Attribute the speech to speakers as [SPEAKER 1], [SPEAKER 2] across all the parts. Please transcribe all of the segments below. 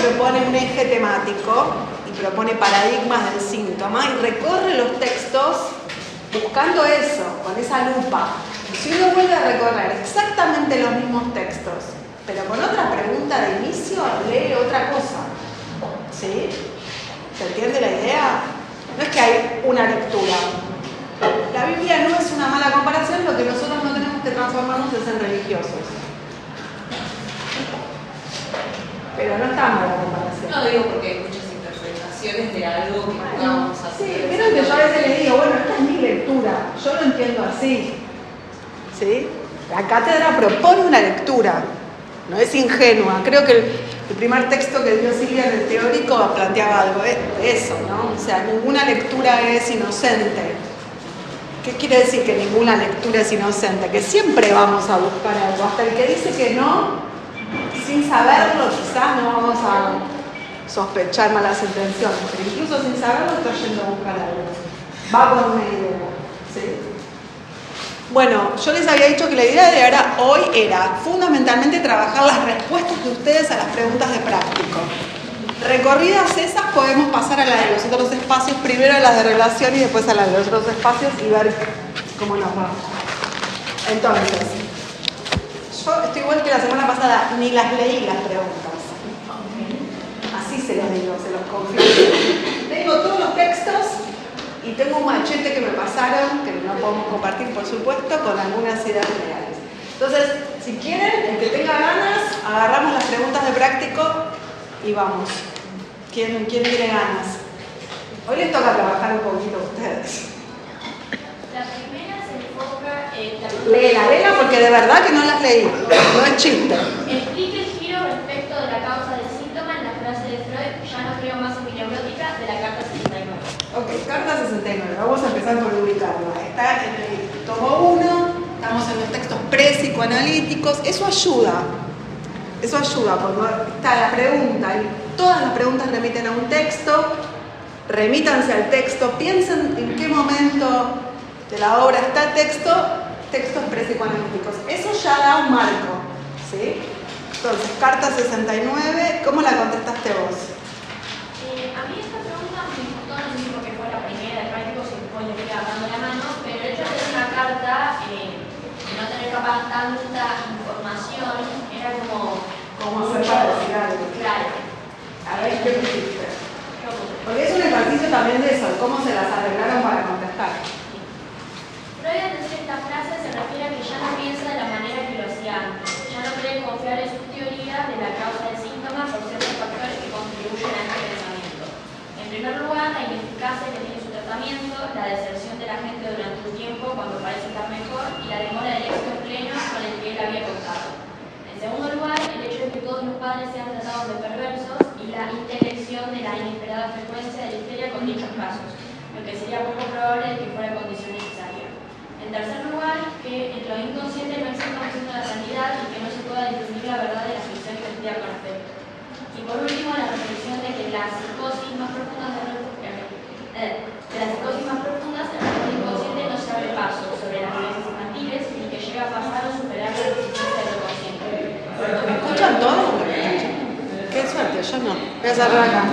[SPEAKER 1] propone un eje temático y propone paradigmas del síntoma y recorre los textos buscando eso, con esa lupa. Si uno vuelve a recorrer exactamente los mismos textos, pero con otra pregunta de inicio, lee otra cosa. ¿Sí? ¿Se entiende la idea? No es que hay una lectura. La Biblia no es una mala comparación, lo que nosotros no tenemos que transformarnos es en religiosos. Pero no está mala la comparación.
[SPEAKER 2] No digo porque hay muchas interpretaciones de algo que podamos hacer.
[SPEAKER 1] Sí, creo que yo a veces le digo, bueno, esta es mi lectura, yo lo entiendo así. ¿Sí? La cátedra propone una lectura, no es ingenua. Creo que el primer texto que dio Silvia en el teórico planteaba algo de eso, ¿no? O sea, ninguna lectura es inocente. ¿Qué quiere decir que ninguna lectura es inocente? Que siempre vamos a buscar algo. Hasta el que dice que no, sin saberlo, quizás no vamos a sospechar malas intenciones, pero incluso sin saberlo está yendo a buscar algo. Va con una idea. ¿Sí? Bueno, yo les había dicho que la idea de ahora hoy era fundamentalmente trabajar las respuestas de ustedes a las preguntas de práctico. Recorridas esas podemos pasar a la de los otros espacios, primero a las de relación y después a las de los otros espacios y ver cómo nos va. Entonces, yo estoy igual que la semana pasada, ni las leí las preguntas. Así se los digo, se los confío. Tengo todos los textos y tengo un machete que me pasaron, que no podemos compartir por supuesto, con algunas ideas reales. Entonces, si quieren, el que tenga ganas, agarramos las preguntas de práctico y vamos. ¿Quién tiene ganas? Hoy les toca trabajar un poquito a ustedes.
[SPEAKER 3] La primera se enfoca...
[SPEAKER 1] Léela, porque de verdad que no las leí. No es chiste.
[SPEAKER 3] Explique el giro respecto de la causa del síntoma en la frase de Freud, ya no creo más en mi neurótica, de la carta 69.
[SPEAKER 1] Ok, carta 69. Vamos a empezar por ubicarla. Está en el tomo 1, estamos en los textos pre-psicoanalíticos. Eso ayuda, cuando está la pregunta y todas las preguntas remiten a un texto, remítanse al texto, piensen en qué momento de la obra está el texto, textos pre-psicoanalíticos. Eso ya da un marco, ¿sí? Entonces, carta 69, ¿cómo la contestaste vos?
[SPEAKER 3] A mí esta pregunta me gustó, no sé si porque fue la primera de práctico, si después le fui agarrando la mano, pero el hecho de tener una carta, de no tener capaz tanta información, era como...
[SPEAKER 1] ¿Cómo hacer para decir algo?
[SPEAKER 3] Claro.
[SPEAKER 1] A ver, ¿qué pusiste? Porque es un ejercicio también de eso, cómo se las arreglaron para contestar.
[SPEAKER 3] Freud al decir esta frase se refiere a que ya no piensa de la manera que lo hacía antes. Ya no cree confiar en su teoría de la causa del síntoma por ciertos factores que contribuyen a este pensamiento. En primer lugar, la ineficacia que tiene su tratamiento, la deserción de la gente durante un tiempo cuando parece estar mejor y la demora del éxito pleno con el que él había contado. En segundo lugar, el hecho de que todos los padres sean tratados de perversos y la intelección de la inesperada frecuencia de la histeria con dichos casos, lo que sería poco probable que fuera condición necesaria. En tercer lugar, que en lo inconsciente no existe un concepto de la sanidad y que no se pueda distinguir la verdad de la ficción que emplea con afecto. Y por último, la reflexión de que las psicosis más profundas en el inconsciente no se abre paso sobre las violencias infantiles y que llega a pasar o superar la existencia de lo consciente.
[SPEAKER 1] ¿Me escuchan todos? Qué suerte, yo no. Voy a cerrar acá.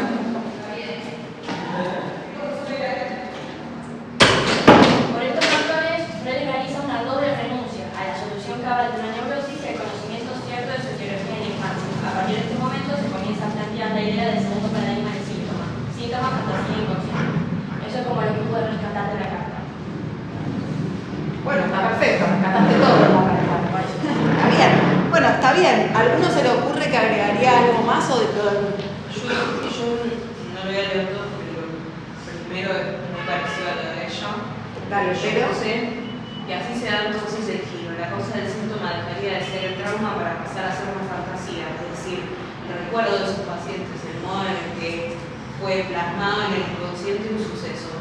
[SPEAKER 3] Por estos factores, Freud realiza una doble renuncia a la solución cabal de una neurosis y al conocimiento cierto de su teología en la infancia. A partir de este momento se comienza a plantear la idea del segundo paradigma del síntoma, fantasía inconsciente. Eso es como lo que pude rescatar de la carta.
[SPEAKER 1] Bueno, está perfecto, rescataste todo en la carta. Está bien. Bueno, está bien. ¿A alguno se le ocurre que agregaría algo más o de todo?
[SPEAKER 2] Yo no lo voy a leer todo porque lo primero es muy parecido a lo de ella.
[SPEAKER 1] Dale, pero...
[SPEAKER 2] Y así se da entonces el giro. La causa del síntoma dejaría de ser el trauma para pasar a ser una fantasía, es decir, el recuerdo de sus pacientes, el modo en el que fue plasmado en el inconsciente un suceso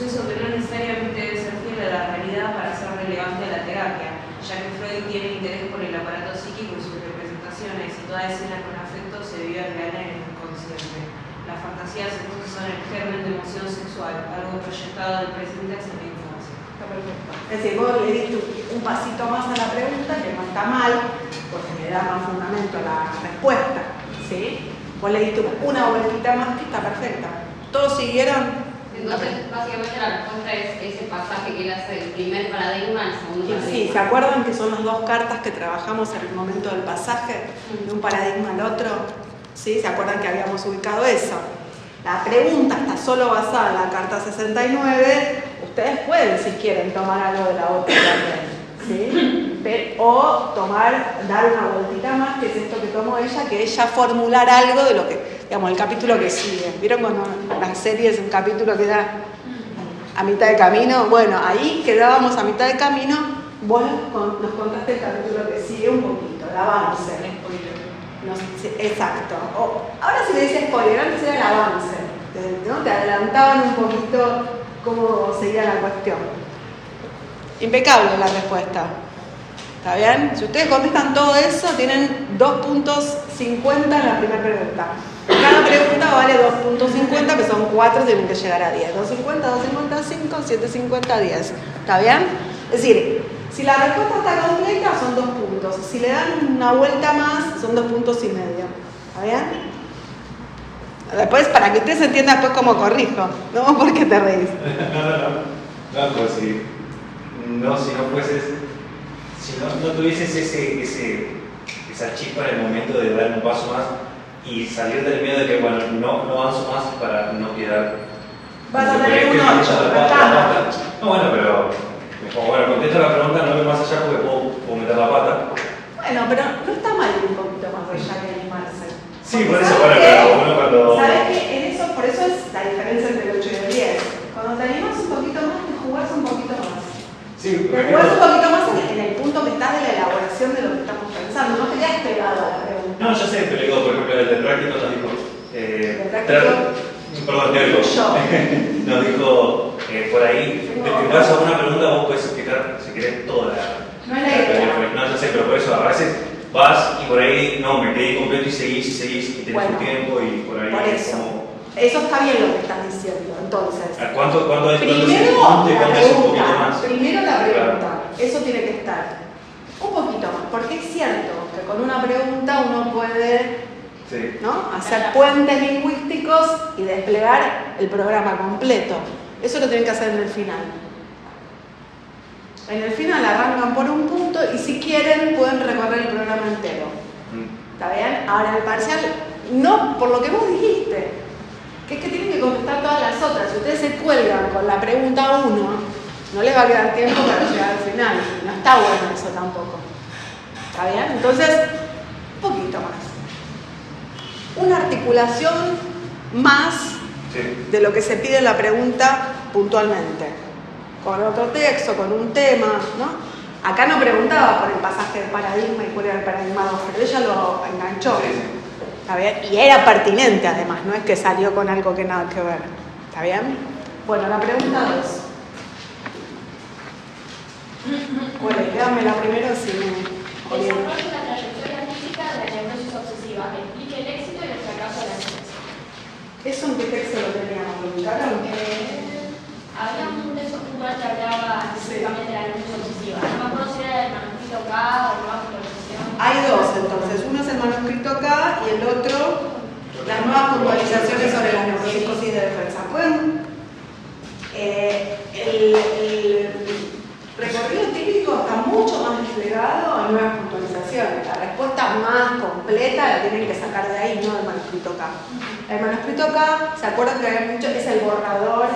[SPEAKER 2] que no necesariamente debe ser fiel a la realidad para ser relevante a la terapia, ya que Freud tiene interés por el aparato psíquico y sus representaciones y toda escena con afecto se vive real en el inconsciente. Las fantasías entonces son el germen de emoción sexual, algo proyectado del presente hacia la infancia.
[SPEAKER 1] Está perfecto. Es decir, vos le diste un pasito más a la pregunta, que no está mal, porque le da más fundamento a la respuesta, ¿sí? Vos le diste una vueltita más que está perfecta. ¿Todos siguieron?
[SPEAKER 4] Entonces, básicamente la respuesta es ese pasaje que él hace del primer paradigma al segundo paradigma.
[SPEAKER 1] Sí, ¿se acuerdan que son las dos cartas que trabajamos en el momento del pasaje, de un paradigma al otro? ¿Sí? ¿Se acuerdan que habíamos ubicado eso? La pregunta está solo basada en la carta 69. Ustedes pueden, si quieren, tomar algo de la otra también, ¿sí? O dar una vueltita más, que es esto que tomó ella, que es ya formular algo de lo que, digamos, el capítulo que sigue. ¿Vieron cuando las series un capítulo queda a mitad de camino? Bueno, ahí quedábamos a mitad de camino. Vos nos contaste el capítulo que sigue un poquito, el avance. Exacto. Ahora si le dice spoiler, antes era el avance, ¿no? Te adelantaban un poquito cómo seguía la cuestión. Impecable la respuesta. ¿Está bien? Si ustedes contestan todo eso, tienen 2.50 puntos en la primera pregunta. Cada pregunta vale 2.50, que son 4, tienen que llegar a 10. 2.50, 2.55, 7.50, 10. ¿Está bien? Es decir, si la respuesta está completa, son 2 puntos. Si le dan una vuelta más, son 2.5 puntos. ¿Está bien? Después, para que ustedes entiendan después cómo corrijo. No, ¿por qué te reís?
[SPEAKER 5] No, pues si no fueses, si no tuvieses esa chispa en el momento de dar un paso más y salir del miedo de que, bueno, no avanzo más para no quedar.
[SPEAKER 1] Vas a tener un 8,
[SPEAKER 5] No, bueno, pero contesto la pregunta, no voy más allá porque puedo meter la pata.
[SPEAKER 1] Bueno, pero no está mal ir un poquito más allá que animarse.
[SPEAKER 5] Sí, por eso, pero uno cuando...
[SPEAKER 1] ¿Sabes qué? Por eso es la diferencia entre el 8 y el 10. Cuando te animas un poquito más, te jugás un poquito más.
[SPEAKER 5] Sí,
[SPEAKER 1] te jugás un poquito más en el punto que estás de la elaboración de lo que estamos pensando. No te quedas pegado a la pregunta.
[SPEAKER 5] No, yo sé, pero digo, por ejemplo, el de práctico nos dijo... Perdón, teórico. Nos dijo, por ahí, de que vas a una pregunta, vos puedes explicar, si querés, toda la...
[SPEAKER 1] No es la idea.
[SPEAKER 5] No, yo sé, pero por eso a veces vas y por ahí, no, me quedé completo y seguís y tenés un tiempo y por ahí...
[SPEAKER 1] Por eso. Eso está bien lo que estás diciendo. Entonces,
[SPEAKER 5] ¿cuánto es
[SPEAKER 1] primero
[SPEAKER 5] la pregunta.
[SPEAKER 1] Primero la pregunta. Claro. Eso tiene que estar un poquito más. Porque es cierto que con una pregunta uno puede, sí, ¿no?, hacer puentes lingüísticos y desplegar el programa completo. Eso lo tienen que hacer en el final. En el final arrancan por un punto y si quieren pueden recorrer el programa entero. ¿Está bien? Ahora en el parcial, no por lo que vos dijiste, que es que tienen que contestar todas las otras. Si ustedes se cuelgan con la pregunta 1, no les va a quedar tiempo para llegar al final. No está bueno eso tampoco. ¿Está bien? Entonces, un poquito más. Una articulación más, sí, de lo que se pide en la pregunta puntualmente. Con otro texto, con un tema, ¿no? Acá no preguntaba por el pasaje del paradigma y cuál era el paradigma 2, pero ella lo enganchó. Sí. ¿Está bien? Y era pertinente además, no es que salió con algo que nada que ver. ¿Está bien? Bueno, la pregunta 2. Bueno, dígamela primero si me...
[SPEAKER 3] Desarrolle una trayectoria artística de la neurosis obsesiva. Explique el éxito y el fracaso de la ciencia.
[SPEAKER 1] ¿Eso en qué texto lo teníamos? ¿Lo ubicaron?
[SPEAKER 3] Había un texto puntual que hablaba específicamente de la neurosis obsesiva. No me acuerdo si era el manuscrito K o nueva puntualización.
[SPEAKER 1] Hay dos entonces. Uno es el manuscrito K y el otro las nuevas puntualizaciones sobre la neuropsicosis de defensa. ¿Pueden? El recorrido típico está mucho más desplegado en nuevas puntualizaciones. La respuesta más completa la tienen que sacar de ahí, no del manuscrito K. El manuscrito K, ¿se acuerdan que habían dicho? Es el borrador.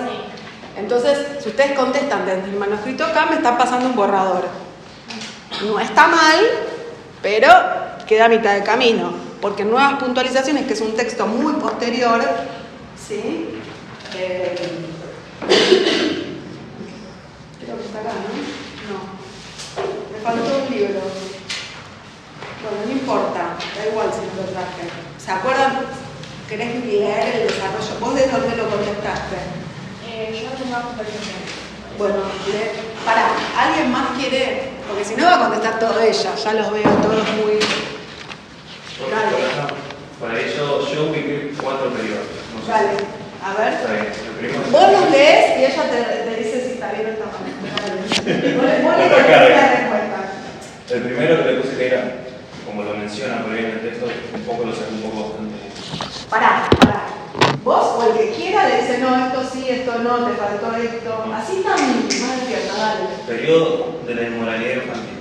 [SPEAKER 1] Entonces, si ustedes contestan desde el manuscrito K, me están pasando un borrador. No está mal, pero queda a mitad de camino. Porque en nuevas puntualizaciones, que es un texto muy posterior, ¿sí? Creo que está acá, ¿no? No. Me faltó un libro. Bueno, no importa, da igual si no lo traje. ¿Se acuerdan? ¿Querés leer el desarrollo? ¿Vos de dónde lo contestaste?
[SPEAKER 3] Yo tengo una conversación.
[SPEAKER 1] Bueno, pará, ¿alguien más quiere? Porque si no va a contestar todo ella, ya los veo todos muy... Dale.
[SPEAKER 5] Para ello, yo ubiqué 4 periodos. No sé.
[SPEAKER 1] Dale, a ver.
[SPEAKER 5] Está bien, el primero.
[SPEAKER 1] Vos los lees y ella te dice si está bien o está mal. Vos le contestas la respuesta.
[SPEAKER 5] El primero que le puse que era, como lo menciona por ahí en el texto, un poco lo saqué un poco bastante
[SPEAKER 1] Pará. Vos o el que quiera le dice, no, esto sí, esto no, te faltó esto. Así tan más despierta, dale.
[SPEAKER 5] Periodo de la inmoralidad infantil.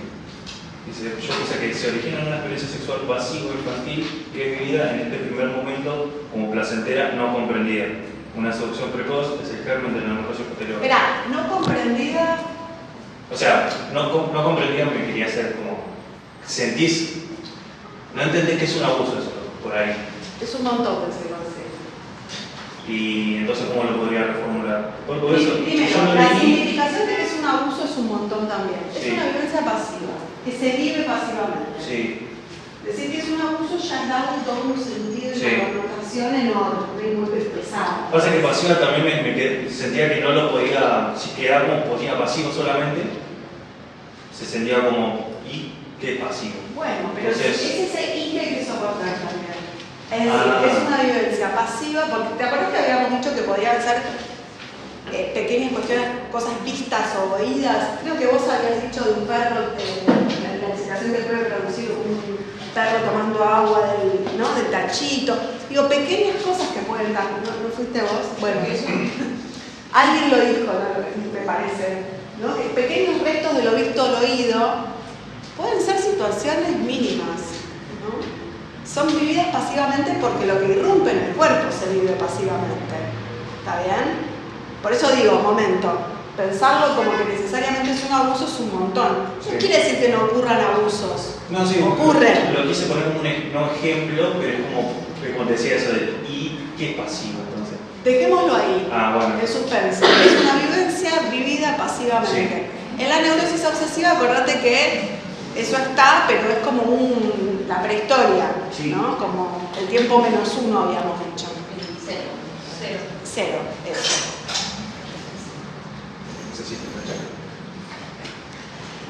[SPEAKER 5] Dice, yo pienso que se origina en una experiencia sexual pasiva infantil que es vivida en este primer momento como placentera no comprendida. Una seducción precoz es el germen del desarrollo posterior.
[SPEAKER 1] Esperá, no comprendida.
[SPEAKER 5] O sea, no comprendida me quería hacer como. Sentís. No entendés que es un abuso eso, por ahí.
[SPEAKER 1] Es un montón, pensé que va a ser.
[SPEAKER 5] Y entonces, ¿cómo lo podría reformular? Por eso,
[SPEAKER 1] Primero,
[SPEAKER 5] yo no
[SPEAKER 1] la
[SPEAKER 5] leí.
[SPEAKER 1] significación de que es un abuso es un montón también.
[SPEAKER 5] Sí.
[SPEAKER 1] Es una violencia pasiva, que se vive pasivamente.
[SPEAKER 5] Sí.
[SPEAKER 1] Decir que es un abuso ya da todo un sentido y
[SPEAKER 5] Sí.
[SPEAKER 1] una connotación enorme, muy pesada.
[SPEAKER 5] Pasa que pasiva también sentía que no lo podía, si quedaba como ponía pasivo solamente, se sentía como, ¿y qué es pasivo?
[SPEAKER 1] Bueno, pero
[SPEAKER 5] Entonces,
[SPEAKER 1] es ese y que hay que soportar también. Es decir, es una violencia pasiva, porque te acuerdas que habíamos dicho que podían ser pequeñas cuestiones, cosas vistas o oídas. Creo que vos habías dicho de un perro, la licitación que puede producir un perro tomando agua del tachito. Digo, pequeñas cosas que pueden dar. ¿No fuiste vos? Bueno, eso. Alguien lo dijo, ¿no? Me parece, ¿no? Que pequeños restos de lo visto o lo oído pueden ser situaciones mínimas, ¿no? Son vividas pasivamente porque lo que irrumpe en el cuerpo se vive pasivamente. ¿Está bien? Por eso digo, momento, pensarlo como que necesariamente es un abuso es un montón. No
[SPEAKER 5] Sí.
[SPEAKER 1] quiere decir que no ocurran abusos.
[SPEAKER 5] no, sí,
[SPEAKER 1] Ocurre.
[SPEAKER 5] Lo quise poner como un ejemplo, pero es como te decía eso de, ¿y qué es pasivo entonces?
[SPEAKER 1] Dejémoslo ahí,
[SPEAKER 5] Bueno.
[SPEAKER 1] en suspenso. Es una vivencia vivida pasivamente. En la neurosis obsesiva, acordate que eso está, pero es como la prehistoria,
[SPEAKER 5] Sí.
[SPEAKER 1] ¿no? Como el tiempo -1 habíamos dicho. Cero, eso.
[SPEAKER 5] No sé si te escuchas.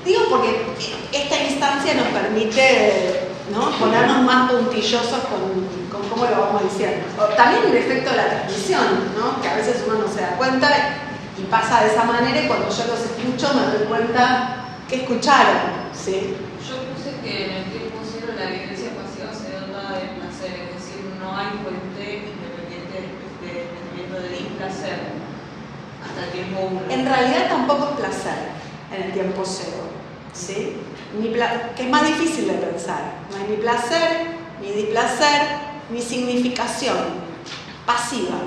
[SPEAKER 1] Digo porque esta instancia nos permite, ¿no?, ponernos más puntillosos con cómo lo vamos diciendo. También el efecto de la transmisión, ¿no?, que a veces uno no se da cuenta y pasa de esa manera y cuando yo los escucho me doy cuenta que escucharon, ¿sí?
[SPEAKER 2] Yo puse que en el tiempo cero la violencia pasiva se dota de placer, es decir, no hay fuente independiente de sentimiento de displacer hasta el tiempo 1.
[SPEAKER 1] En realidad tampoco es placer en el tiempo cero, ¿sí? Que es más difícil de pensar. No hay ni placer, ni displacer, ni significación. Pasiva.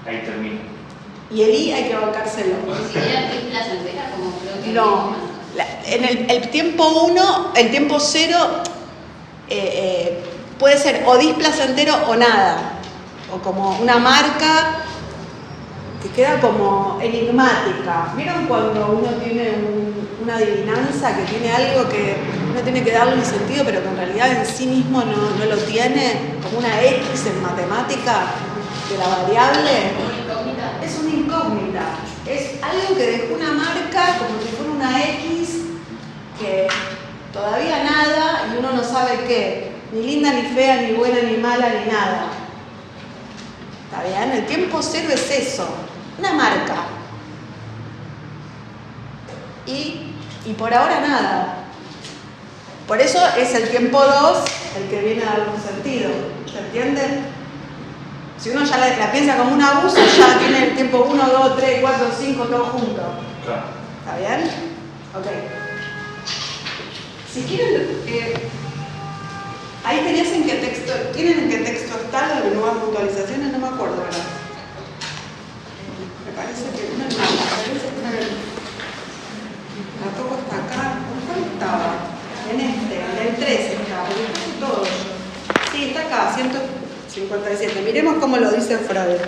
[SPEAKER 5] Ahí termina.
[SPEAKER 1] Y el I hay que bancárselo.
[SPEAKER 4] Ni siquiera es placentera, como creo que.
[SPEAKER 1] No. En el tiempo 1, el tiempo 0 puede ser o displacentero o nada. O como una marca que queda como enigmática. ¿Vieron cuando uno tiene una adivinanza que tiene algo que uno tiene que darle un sentido, pero que en realidad en sí mismo no lo tiene? Como una X en matemática de la variable. Es una incógnita. Es algo que dejó una marca como si fuera una X que todavía nada y uno no sabe qué. Ni linda, ni fea, ni buena, ni mala, ni nada. ¿Está bien? El tiempo cero es eso. Una marca. Y por ahora nada. Por eso es el tiempo 2 el que viene a dar un sentido. ¿Se entiende? Si uno ya la piensa como un abuso, ya tiene el tiempo 1, 2, 3, 4, 5, todo junto.
[SPEAKER 5] Claro.
[SPEAKER 1] ¿Está bien? Ok. Si quieren, ahí tenías en qué texto, ¿tienen en qué texto está lo de nuevas puntualizaciones? No me acuerdo, ¿verdad? Me parece que no es nada, me parece que no era. Tampoco está acá. ¿Cuál estaba? En el 13 estaba, porque está todo yo. Sí, está acá, 157. Miremos cómo lo dice Freud.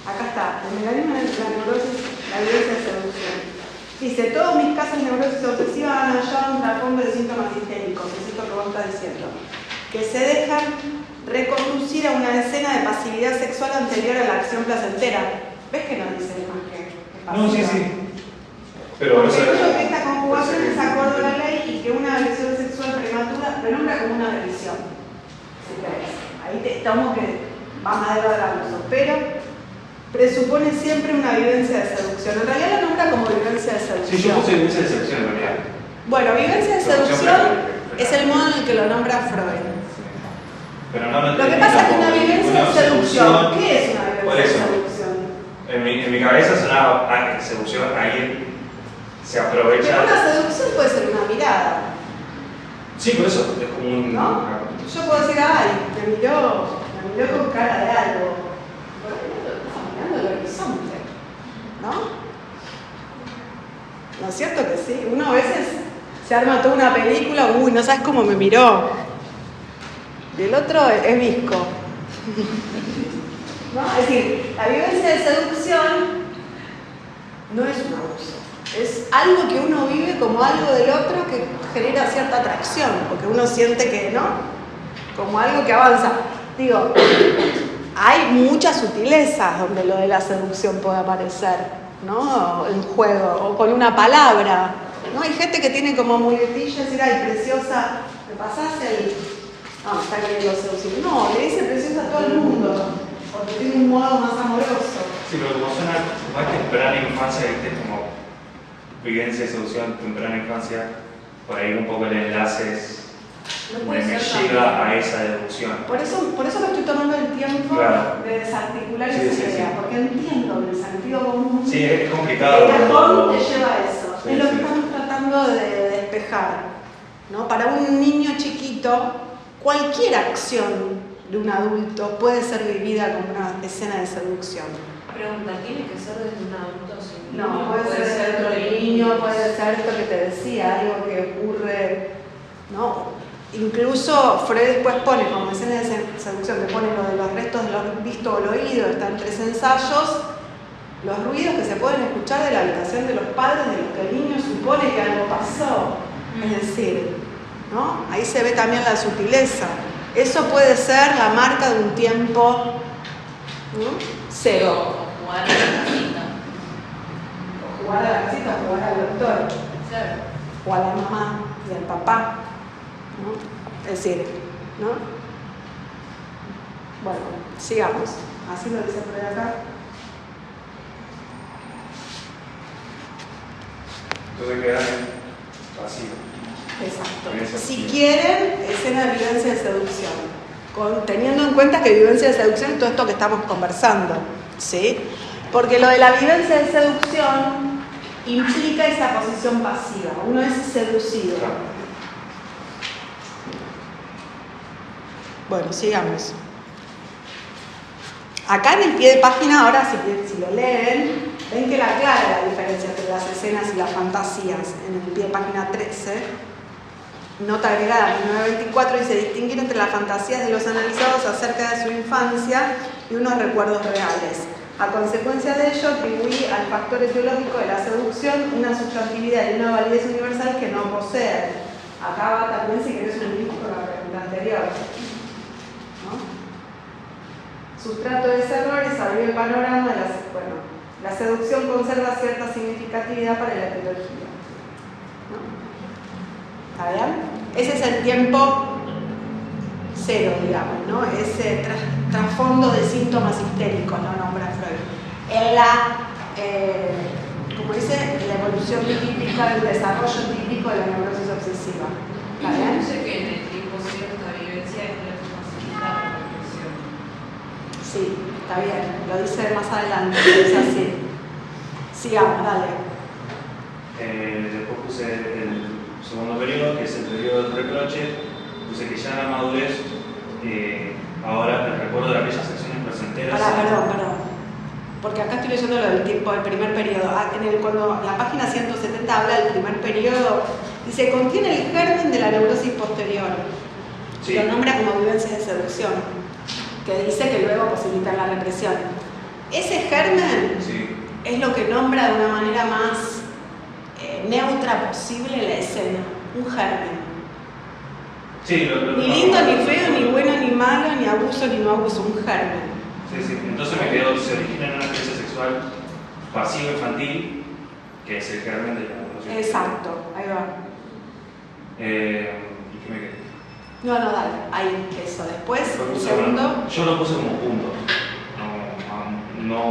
[SPEAKER 1] Acá está, el mecanismo de la neurosis, la violencia de seducción. Dice, todos mis casos de neurosis obsesiva han hallado un trasfondo de síntomas histéricos, es esto que vos estás diciendo, que se dejan reconducir a una escena de pasividad sexual anterior a la acción placentera. ¿Ves que no dice más que pasiva?
[SPEAKER 5] No, sí, sí. Pero
[SPEAKER 1] Porque yo creo que esta conjugación es acorde a la ley y que una agresión sexual prematura lo nombra como una agresión. Si querés. Ahí te tomo que va más allá del abuso, pero presupone siempre una vivencia de seducción. seducción. En realidad lo nombra como vivencia de seducción.
[SPEAKER 5] Sí, yo puse vivencia de seducción en realidad.
[SPEAKER 1] Bueno, vivencia de seducción es el modo en el que lo nombra Freud.
[SPEAKER 5] Pero no
[SPEAKER 1] Lo que pasa es que una vivencia de seducción, ¿qué es una
[SPEAKER 5] Por
[SPEAKER 1] vivencia
[SPEAKER 5] eso,
[SPEAKER 1] de seducción?
[SPEAKER 5] en mi cabeza sonaba seducción, alguien se aprovecha.
[SPEAKER 1] Pero una seducción puede ser una mirada.
[SPEAKER 5] Sí, por eso, es como un.
[SPEAKER 1] ¿No? Yo puedo decir, ay, me miró con cara de algo. Estaba mirando el horizonte, ¿no? ¿No es cierto que sí? Uno a veces se arma toda una película, uy, no sabes cómo me miró. Y el otro es visco. ¿No? Es decir, la vivencia de seducción no es un abuso. Es algo que uno vive como algo del otro que genera cierta atracción, porque uno siente que, ¿no? Como algo que avanza. Digo, hay muchas sutilezas donde lo de la seducción puede aparecer, ¿no? En juego, o con una palabra, ¿no? Hay gente que tiene como muletilla, decir, ay, preciosa, ¿me pasás el...? No, está queriendo seducir. No, le dice preciosa a todo el mundo, porque tiene un modo más amoroso.
[SPEAKER 5] Sí, pero como suena más temprana infancia, ¿viste? Como vivencia de seducción, temprana infancia, por ahí un poco el enlace es. Me llega a esa deducción.
[SPEAKER 1] Por eso me estoy tomando el tiempo de desarticular esa idea, porque entiendo que el sentido común
[SPEAKER 5] es complicado.
[SPEAKER 1] El cajón te lleva a eso.
[SPEAKER 5] Sí,
[SPEAKER 1] es lo que estamos tratando de despejar, ¿no? Para un niño chiquito, cualquier acción de un adulto puede ser vivida como una escena de seducción.
[SPEAKER 2] Pregunta, ¿tiene que ser desde un adulto?
[SPEAKER 1] No, puede ser otro niño, puede ser esto que te decía, algo que ocurre, ¿no? Incluso Freud después pone como escena de seducción, que pone lo de los restos de lo visto o lo oído, están 3 ensayos, los ruidos que se pueden escuchar de la habitación de los padres, de los que el niño supone que algo pasó. Es decir, ¿no? Ahí se ve también la sutileza. Eso puede ser la marca de un tiempo, ¿no? Cero.
[SPEAKER 2] O jugar a la casita.
[SPEAKER 1] O jugar a la casita, o jugar al doctor.
[SPEAKER 2] Claro.
[SPEAKER 1] O a la mamá y al papá, ¿no? Es decir, ¿no? Bueno, sigamos. Así lo dice por acá.
[SPEAKER 5] Entonces queda vacío.
[SPEAKER 1] Exacto. Si quieren, escena de vivencia de seducción. Teniendo en cuenta que vivencia de seducción es todo esto que estamos conversando, ¿sí? Porque lo de la vivencia de seducción implica esa posición pasiva. Uno es seducido. Bueno, sigamos. Acá en el pie de página, ahora si lo leen, ven que la aclara la diferencia entre las escenas y las fantasías. En el pie de página 13, nota agregada 1924, dice distinguir entre las fantasías de los analizados acerca de su infancia y unos recuerdos reales. A consecuencia de ello, atribuí al factor etiológico de la seducción una sustantividad y una validez universal que no posee. Acá va también, si querés, un link con la pregunta anterior. Sustrato de ese error es abrir el panorama de la seducción conserva cierta significatividad para la etiología. ¿No? ¿Está bien? Ese es el tiempo cero, digamos, ¿no? Ese trasfondo de síntomas histéricos, lo nombra Freud. En la, como dice, la evolución típica, el desarrollo típico de la neurosis obsesiva. ¿Está bien?
[SPEAKER 2] Dice que en el tiempo cierta vivencia es la que facilita la reflexión.
[SPEAKER 1] Sí, está bien, lo dice más adelante, es así. Sigamos, dale.
[SPEAKER 5] Después puse el segundo periodo, que es el periodo del reproche. Puse que ya en la madurez, ahora el recuerdo de aquellas acciones placenteras.
[SPEAKER 1] Perdón. Porque acá estoy leyendo lo del tiempo, del primer periodo. Cuando la página 170 habla del primer periodo, dice, contiene el germen de la neurosis posterior. Sí. Lo nombra como vivencia de seducción, que dice que luego posibilita la represión. Ese germen es lo que nombra de una manera más neutra posible la escena, un germen.
[SPEAKER 5] Sí,
[SPEAKER 1] ni lindo, ni feo, ni bueno, ni malo, ni abuso, ni no abuso, un germen.
[SPEAKER 5] Sí. Entonces me quedó, se origina en una experiencia sexual pasivo-infantil, que es el germen de la neurosis.
[SPEAKER 1] Exacto, ahí va.
[SPEAKER 5] ¿Y qué me quedó?
[SPEAKER 1] No, dale, ahí, eso. Después, el segundo.
[SPEAKER 5] Yo lo puse como puntos, no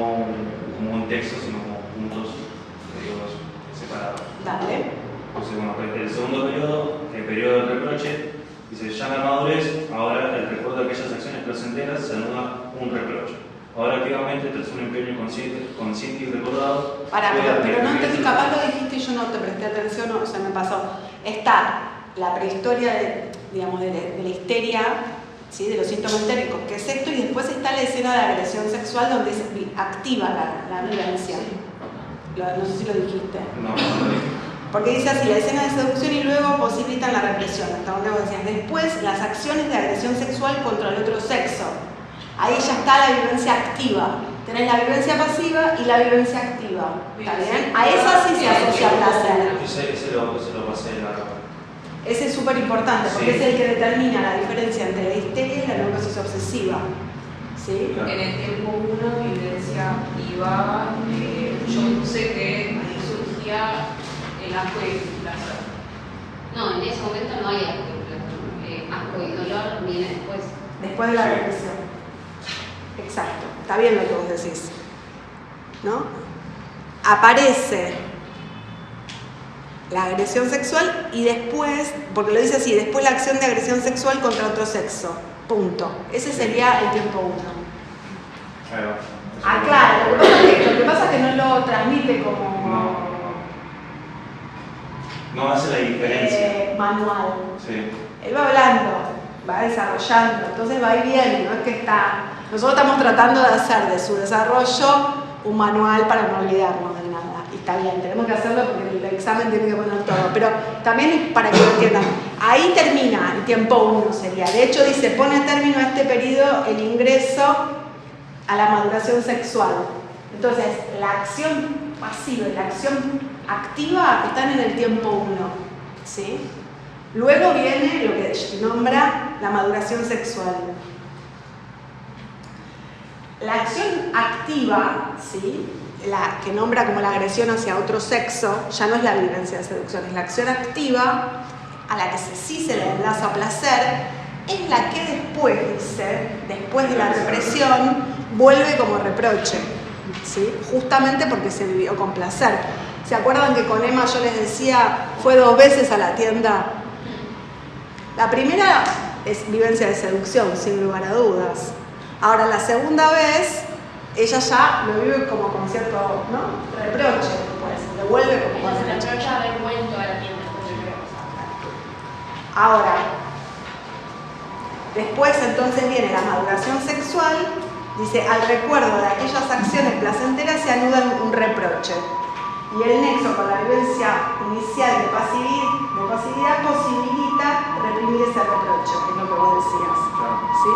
[SPEAKER 5] como un texto, sino como puntos. pasados.
[SPEAKER 1] Dale.
[SPEAKER 5] Entonces, bueno, el segundo periodo, el periodo del reproche, dice, ya en la madurez, ahora el recuerdo de aquellas acciones placenteras se anuda un reproche. Ahora activamente, tras un empeño consciente y recordado...
[SPEAKER 1] Pero no entendí, capaz lo dijiste y yo no te presté atención o se me pasó. Está la prehistoria de la histeria, ¿sí? De los síntomas histéricos, que es esto, y después está la escena de agresión sexual donde se activa la violencia. No sé si lo dijiste.
[SPEAKER 5] No, no lo dije.
[SPEAKER 1] Porque dice así, la escena de seducción y luego posibilitan la represión. Hasta donde vos decías. Después, las acciones de agresión sexual contra el otro sexo. Ahí ya está la vivencia activa. Tenés la vivencia pasiva y la vivencia activa. ¿Está bien? A esa sí se asocia placer.
[SPEAKER 5] Ese lo pasé en la capa.
[SPEAKER 1] Ese es súper importante porque es el que determina la diferencia entre la histeria y la neurosis obsesiva. ¿Sí?
[SPEAKER 2] En el tiempo 1, vivencia activa, yo puse que ahí surgía el asco y el placer.
[SPEAKER 4] No, en ese momento no hay asco y placer. Asco y dolor viene después.
[SPEAKER 1] Después de la represión. Exacto. Está bien lo que vos decís. ¿No? Aparece la agresión sexual y después, porque lo dice así, después la acción de agresión sexual contra otro sexo. Punto. Ese sería el tiempo 1.
[SPEAKER 5] Claro.
[SPEAKER 1] Claro. Lo que pasa es que no lo transmite como...
[SPEAKER 5] No hace la diferencia.
[SPEAKER 1] Manual.
[SPEAKER 5] Sí.
[SPEAKER 1] Él va hablando, va desarrollando, entonces va bien, no es que está... Nosotros estamos tratando de hacer de su desarrollo un manual para no olvidarnos de nada. Y está bien, tenemos que hacerlo porque el examen tiene que poner todo, pero también es para que lo entiendan. Ahí termina el tiempo 1 sería. De hecho dice, pone término a este periodo el ingreso a la maduración sexual. Entonces, la acción pasiva y la acción activa están en el tiempo 1. ¿Sí? Luego viene lo que nombra la maduración sexual. La acción activa, ¿sí? La que nombra como la agresión hacia otro sexo, ya no es la vivencia de seducción, es la acción activa a la que sí se le enlaza placer, es la que después, dice, después de la represión, vuelve como reproche, ¿sí? Justamente porque se vivió con placer. ¿Se acuerdan que con Emma yo les decía, fue 2 veces a la tienda? La primera es vivencia de seducción, sin lugar a dudas. Ahora, la segunda vez, ella ya lo vive como con cierto, ¿no? Reproche, pues, le vuelve como con
[SPEAKER 3] Ella se
[SPEAKER 1] reproche.
[SPEAKER 3] reprocha haber vuelto a la tienda después de que
[SPEAKER 1] Ahora, después entonces viene la maduración sexual, dice, al recuerdo de aquellas acciones placenteras se anuda un reproche. Y el nexo con la vivencia inicial de pasividad posibilita reprimir ese reproche, que es lo que vos decías. ¿Sí?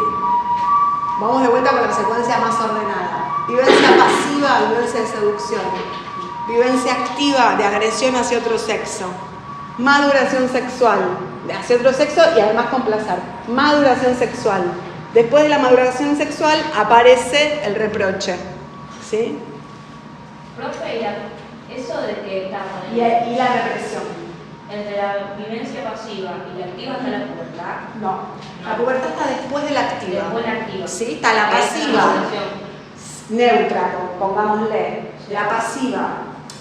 [SPEAKER 1] Vamos de vuelta con la secuencia más ordenada. Vivencia pasiva, vivencia de seducción. Vivencia activa de agresión hacia otro sexo. Maduración sexual, hacia otro sexo y además con placer. Maduración sexual. Después de la maduración sexual aparece el reproche. ¿Sí?
[SPEAKER 3] Profe, eso de que estamos
[SPEAKER 1] Y la represión.
[SPEAKER 3] entre la vivencia pasiva y la activa está la pubertad.
[SPEAKER 1] No, la pubertad está después de la activa.
[SPEAKER 3] Después de la activa.
[SPEAKER 1] Sí, está la pasiva. Neutra, pongámosle. La pasiva,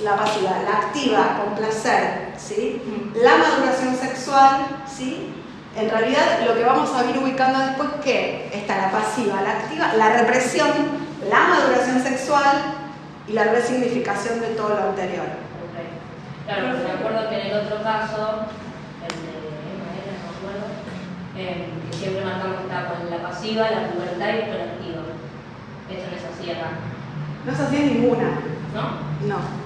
[SPEAKER 1] la activa, con placer, ¿sí? La maduración sexual, ¿sí? En realidad, lo que vamos a ir ubicando después, ¿qué? Está la pasiva, la activa, la represión, la maduración sexual y la resignificación de todo lo anterior.
[SPEAKER 3] Okay. Claro, porque me acuerdo que en el otro caso, el de Emma, no me acuerdo, que siempre marcamos que estaba con la pasiva, la pubertad y después la activa. Esto no es así acá.
[SPEAKER 1] No es así ninguna.
[SPEAKER 3] ¿No?
[SPEAKER 1] No.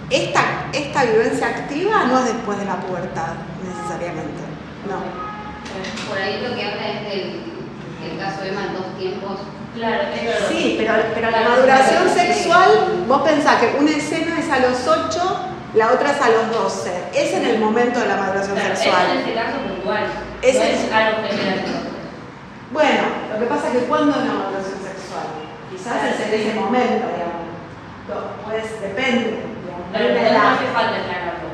[SPEAKER 1] Esta vivencia activa no es después de la pubertad, necesariamente. No.
[SPEAKER 4] Por ahí lo que habla es del caso de Emma, 2 tiempos.
[SPEAKER 3] Claro, es verdad.
[SPEAKER 1] Sí, pero la maduración sexual, vos pensás que una escena es a los 8, la otra es a los 12. Es en el momento de la maduración
[SPEAKER 3] Claro,
[SPEAKER 1] sexual.
[SPEAKER 3] eso en este caso puntual.
[SPEAKER 1] Es
[SPEAKER 3] No
[SPEAKER 1] el-
[SPEAKER 3] es algo general.
[SPEAKER 1] Bueno, lo que pasa es que cuando es la maduración sexual, quizás es en ese momento, digamos. Pues depende, digamos.
[SPEAKER 3] Pero
[SPEAKER 1] de la
[SPEAKER 3] no
[SPEAKER 1] edad.
[SPEAKER 3] hace falta aclararlo.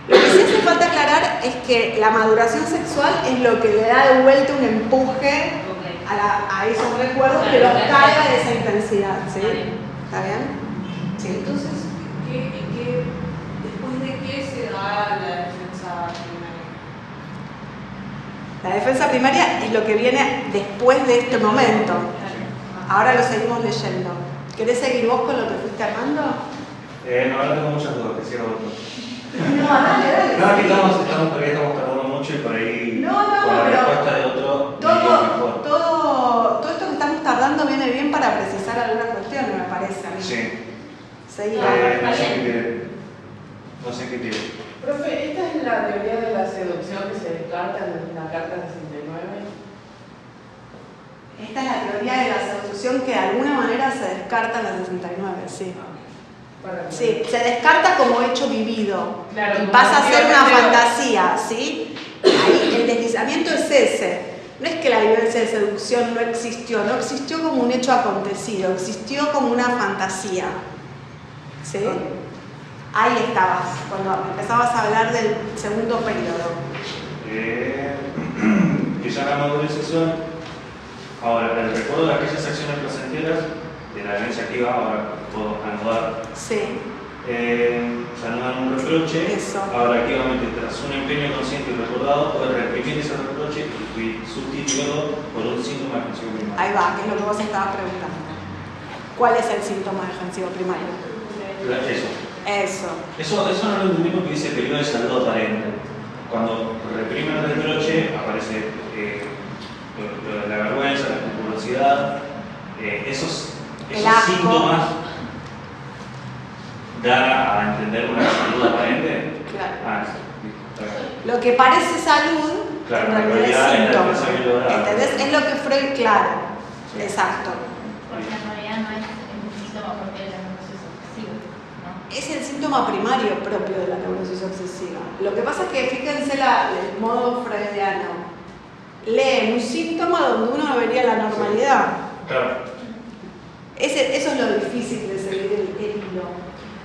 [SPEAKER 1] Lo que sí hace falta aclarar es que la maduración sexual es lo que le da de vuelta un empuje
[SPEAKER 3] Ok.
[SPEAKER 1] a esos recuerdos
[SPEAKER 3] Claro,
[SPEAKER 1] que los
[SPEAKER 3] claro.
[SPEAKER 1] carga de esa intensidad, ¿sí?
[SPEAKER 3] Está bien.
[SPEAKER 1] ¿Está bien? Sí.
[SPEAKER 2] Entonces, después de qué
[SPEAKER 1] La defensa primaria es lo que viene después de este momento. Ahora lo seguimos leyendo. ¿Querés seguir vos con lo que fuiste armando?
[SPEAKER 5] No, ahora tengo muchas dudas, que siga otro.
[SPEAKER 1] No, dale.
[SPEAKER 5] No, aquí estamos tardando mucho y por ahí
[SPEAKER 1] No,
[SPEAKER 5] con la
[SPEAKER 1] pero
[SPEAKER 5] respuesta de otro mejor.
[SPEAKER 1] todo esto que estamos tardando viene bien para precisar alguna cuestión, me parece a mí.
[SPEAKER 5] Sí.
[SPEAKER 1] Seguí.
[SPEAKER 5] No sé qué tiene.
[SPEAKER 6] Profe, ¿esta es la teoría de la seducción que se descarta en la carta 69?
[SPEAKER 1] Esta es la teoría de la seducción que de alguna manera se descarta en la 69, sí. Sí, se descarta como hecho vivido.
[SPEAKER 6] Claro,
[SPEAKER 1] y pasa a ser una
[SPEAKER 6] pero
[SPEAKER 1] fantasía, ¿sí? Ahí el deslizamiento es ese. No es que la vivencia de seducción no existió como un hecho acontecido, existió como una fantasía. ¿Sí? Ahí estabas, cuando empezabas a hablar del segundo periodo.
[SPEAKER 5] Que ya la madurización. Ahora, el recuerdo de aquellas acciones placenteras de la vivencia activa, ahora puedo anudar.
[SPEAKER 1] Sí.
[SPEAKER 5] Se anudan un reproche.
[SPEAKER 1] Eso.
[SPEAKER 5] Ahora, activamente, tras un empeño consciente y recordado, puede reprimir ese reproche y sustituirlo por un síntoma defensivo primario.
[SPEAKER 1] Ahí va, que es lo que vos estabas preguntando. ¿Cuál es el síntoma defensivo primario? Eso.
[SPEAKER 5] Eso no lo entendí porque dice periodo de saludo aparente. Cuando reprime el reproche, aparece la vergüenza, la escrupulosidad, esos síntomas da a entender una salud aparente.
[SPEAKER 1] Claro. Lo que parece salud,
[SPEAKER 5] claro,
[SPEAKER 1] en realidad es síntoma.
[SPEAKER 5] ¿Entendés?
[SPEAKER 1] ¿Entendés? Es lo que Freud, claro.
[SPEAKER 5] Sí.
[SPEAKER 1] Exacto.
[SPEAKER 7] Porque en realidad no es un síntoma propio de la neurosis obsesiva, ¿no?
[SPEAKER 1] Es el síntoma primario propio de la neurosis obsesiva. Lo que pasa es que fíjense el modo freudiano. Leen un síntoma donde uno vería la normalidad.
[SPEAKER 5] Claro.
[SPEAKER 1] Eso es lo difícil de seguir el hilo.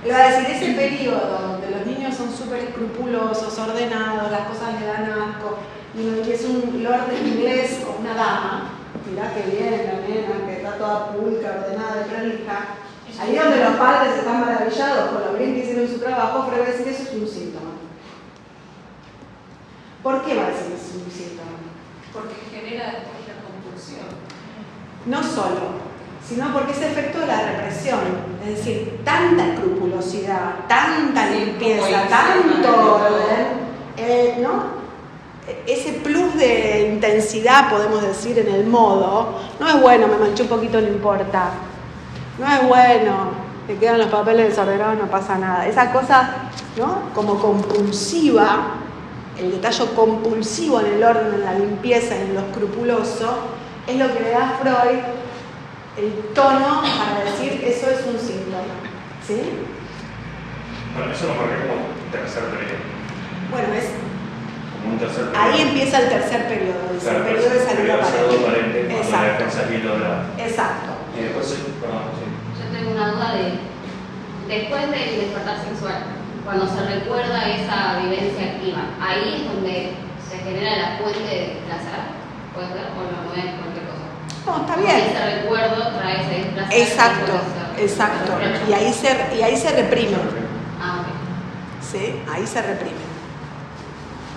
[SPEAKER 1] Él va a decir, ese periodo donde los niños son súper escrupulosos, ordenados, las cosas le dan asco, y es un lord inglés o una dama, mirá que bien la nena, que está toda pulcra, ordenada y prolija. Ahí donde los padres están maravillados con lo bien que hicieron su trabajo, pero va a decir, eso es un síntoma. ¿Por qué va a decir eso es un síntoma?
[SPEAKER 2] Porque genera después la compulsión.
[SPEAKER 1] No solo, sino porque es efecto de la represión. Es decir, tanta escrupulosidad, tanta limpieza, tanto orden, ¿no? Ese plus de intensidad, podemos decir, en el modo, no es bueno, me manché un poquito, no importa. No es bueno, te quedan los papeles desordenados, no pasa nada. Esa cosa, ¿no? Como compulsiva, el detalle compulsivo en el orden, en la limpieza, en lo escrupuloso, es lo que le da a Freud el tono para decir eso es un síntoma. ¿Sí?
[SPEAKER 5] Bueno, eso lo marqué como tercer periodo.
[SPEAKER 1] Bueno, es
[SPEAKER 5] como un tercer periodo.
[SPEAKER 1] ahí empieza el tercer periodo, dice,
[SPEAKER 5] Claro,
[SPEAKER 1] el periodo de salud aparente.
[SPEAKER 5] cuando la
[SPEAKER 1] Exacto.
[SPEAKER 5] defensa es bien lograda.
[SPEAKER 1] Exacto.
[SPEAKER 5] Y después, perdón, sí.
[SPEAKER 4] Yo tengo una duda después del despertar sexual, cuando se recuerda esa vivencia activa, ahí es donde se genera la fuente de placer, ¿puede ser? O no es cualquier cosa.
[SPEAKER 1] No, está bien.
[SPEAKER 4] Ese recuerdo trae ese placer.
[SPEAKER 1] Exacto,
[SPEAKER 4] puede ser.
[SPEAKER 1] exacto. Y ahí se reprime.
[SPEAKER 4] Ah, ok.
[SPEAKER 1] ¿Sí? Ahí se reprime.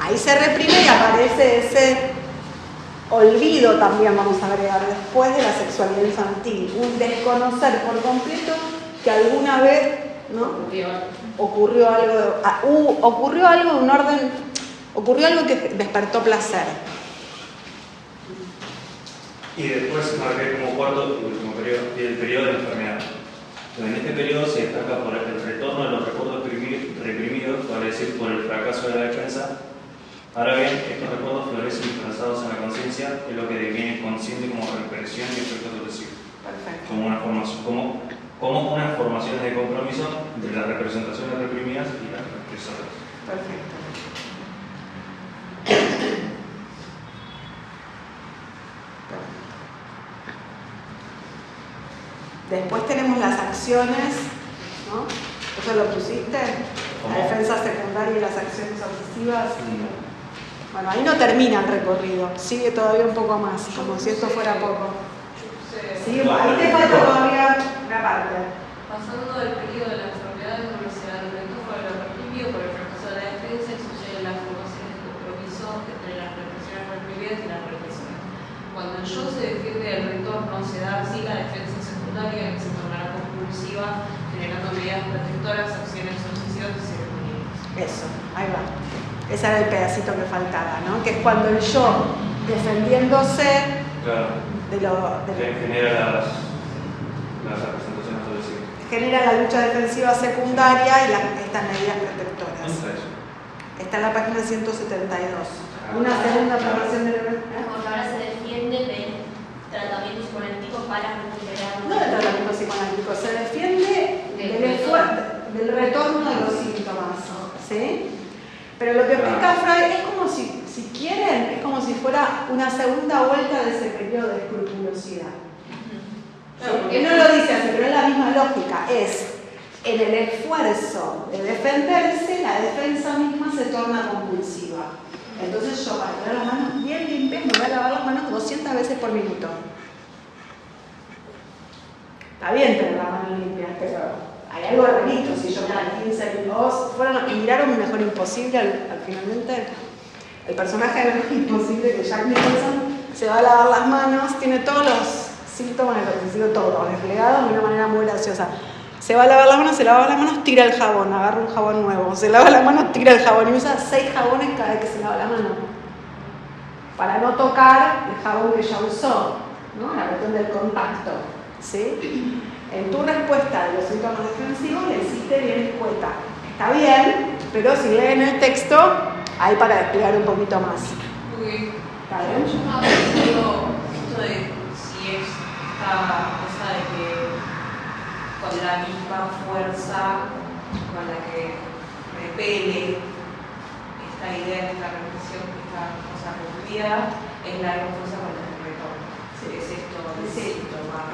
[SPEAKER 1] Ahí se reprime y aparece ese olvido también, vamos a agregar, después de la sexualidad infantil. Un desconocer por completo que alguna vez, ¿no? Ocurrió algo de un orden, ocurrió algo que despertó placer.
[SPEAKER 5] Y después marqué como cuarto y último periodo, el periodo de la enfermedad. En este periodo se destaca por el retorno de los recuerdos reprimidos, vale decir, por el fracaso de la defensa. Ahora bien, estos recuerdos florecen dispersados en la conciencia, es lo que deviene consciente como represión y efectos sucesivos.
[SPEAKER 1] Perfecto.
[SPEAKER 5] Como unas formaciones de compromiso entre las representaciones reprimidas y las represoras.
[SPEAKER 1] Perfecto. Después tenemos las acciones, ¿no? ¿Eso lo pusiste?
[SPEAKER 5] ¿Cómo?
[SPEAKER 1] La defensa secundaria y las acciones obsesivas.
[SPEAKER 5] No.
[SPEAKER 1] Bueno, ahí no termina el recorrido, sigue todavía un poco más, como si esto fuera poco. Sí, ahí te falta todavía una parte.
[SPEAKER 2] Pasando del periodo de la enfermedad de velocidad del retorno de lo reprimido por el fracaso de la defensa y suceden las formaciones de compromiso entre las represiones reprimidas y no se da así la defensa secundaria, que se tornará compulsiva, generando medidas protectoras, acciones sucesivas y ceremoniales.
[SPEAKER 1] Eso, ahí va. Ese era el pedacito que faltaba, ¿no? Que es cuando el yo, defendiéndose
[SPEAKER 5] Claro.
[SPEAKER 1] de
[SPEAKER 5] Genera las representaciones sucesivas.
[SPEAKER 1] genera la lucha defensiva secundaria y estas medidas protectoras.
[SPEAKER 5] ¿Dónde está eso?
[SPEAKER 1] Está en la página 172. Una segunda afirmación del...
[SPEAKER 3] Porque ahora se defiende del tratamiento psicoanalítico para recuperar.
[SPEAKER 1] No del tratamiento psicoanalítico, se defiende del retorno de los síntomas, ¿sí? Pero lo que explica Freud es como si quieren, es como si fuera una segunda vuelta de ese periodo de escrupulosidad. Él no lo dice así, pero es la misma lógica. Es en el esfuerzo de defenderse, la defensa misma se torna compulsiva. Entonces yo para tener las manos bien limpias me voy a lavar las manos 200 veces por minuto. Está bien tener las manos limpias, pero hay algo rarito. Si yo cada 15 minutos fueron a mirar un Mejor Imposible, finalmente el personaje de Mejor Imposible, que Jack Nicholson se va a lavar las manos, tiene todos los síntomas del ejercicio, todo desplegado de una manera muy graciosa. Se va a lavar las manos, se lava las manos, tira el jabón, agarra un jabón nuevo. Se lava las manos, tira el jabón y usa 6 jabones cada vez que se lava la mano. Para no tocar el jabón que ya usó, ¿no? La cuestión del contacto, ¿sí? En tu respuesta de los síntomas defensivos le hiciste bien escueta. Está bien, pero si leen el texto, hay para desplegar un poquito más. ¿Está bien?
[SPEAKER 2] Yo estaba pensando esto de si es esta cosa de que con la misma fuerza con la que repele esta idea, esta represión, esta cosa reprimida, es la misma fuerza con la que retorna. Es esto del síntoma.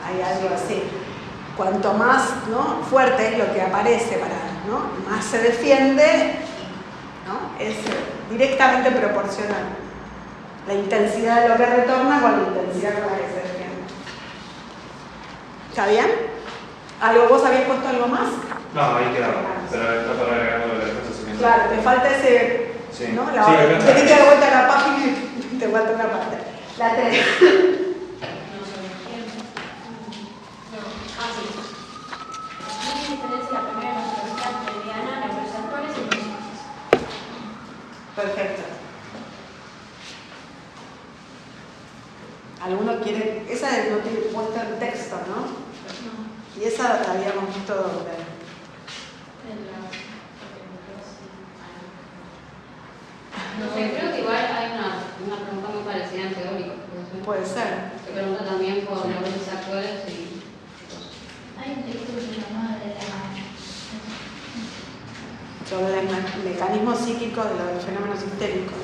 [SPEAKER 1] Hay algo así. Cuanto más, ¿no?, fuerte es lo que aparece, ¿no?, más se defiende, ¿no?, es directamente proporcional. La intensidad de lo que retorna con la intensidad con la que se defiende. ¿Está bien? ¿Vos habías puesto algo más?
[SPEAKER 5] No, ahí quedaba. Pero está para agregar lo de la defensa secundaria.
[SPEAKER 1] Claro, te falta ese,
[SPEAKER 5] Sí.
[SPEAKER 1] ¿no?
[SPEAKER 5] Sí, acá está.
[SPEAKER 1] Tenés que dar vuelta a la página y te falta una parte. La 3.
[SPEAKER 3] ¿Qué diferencia la primera nosología freudiana entre los actores y los psíquicos?
[SPEAKER 1] Perfecto. ¿Alguno quiere? Esa no tiene puesta en texto, ¿no? Y esa la habíamos visto donde.
[SPEAKER 4] No sé, creo que igual hay una pregunta muy parecida en teórico.
[SPEAKER 1] Puede ser.
[SPEAKER 4] Se pregunta también por los roles actuales y
[SPEAKER 7] Hay un texto que se llama
[SPEAKER 1] Sobre el mecanismo psíquico de los fenómenos histéricos.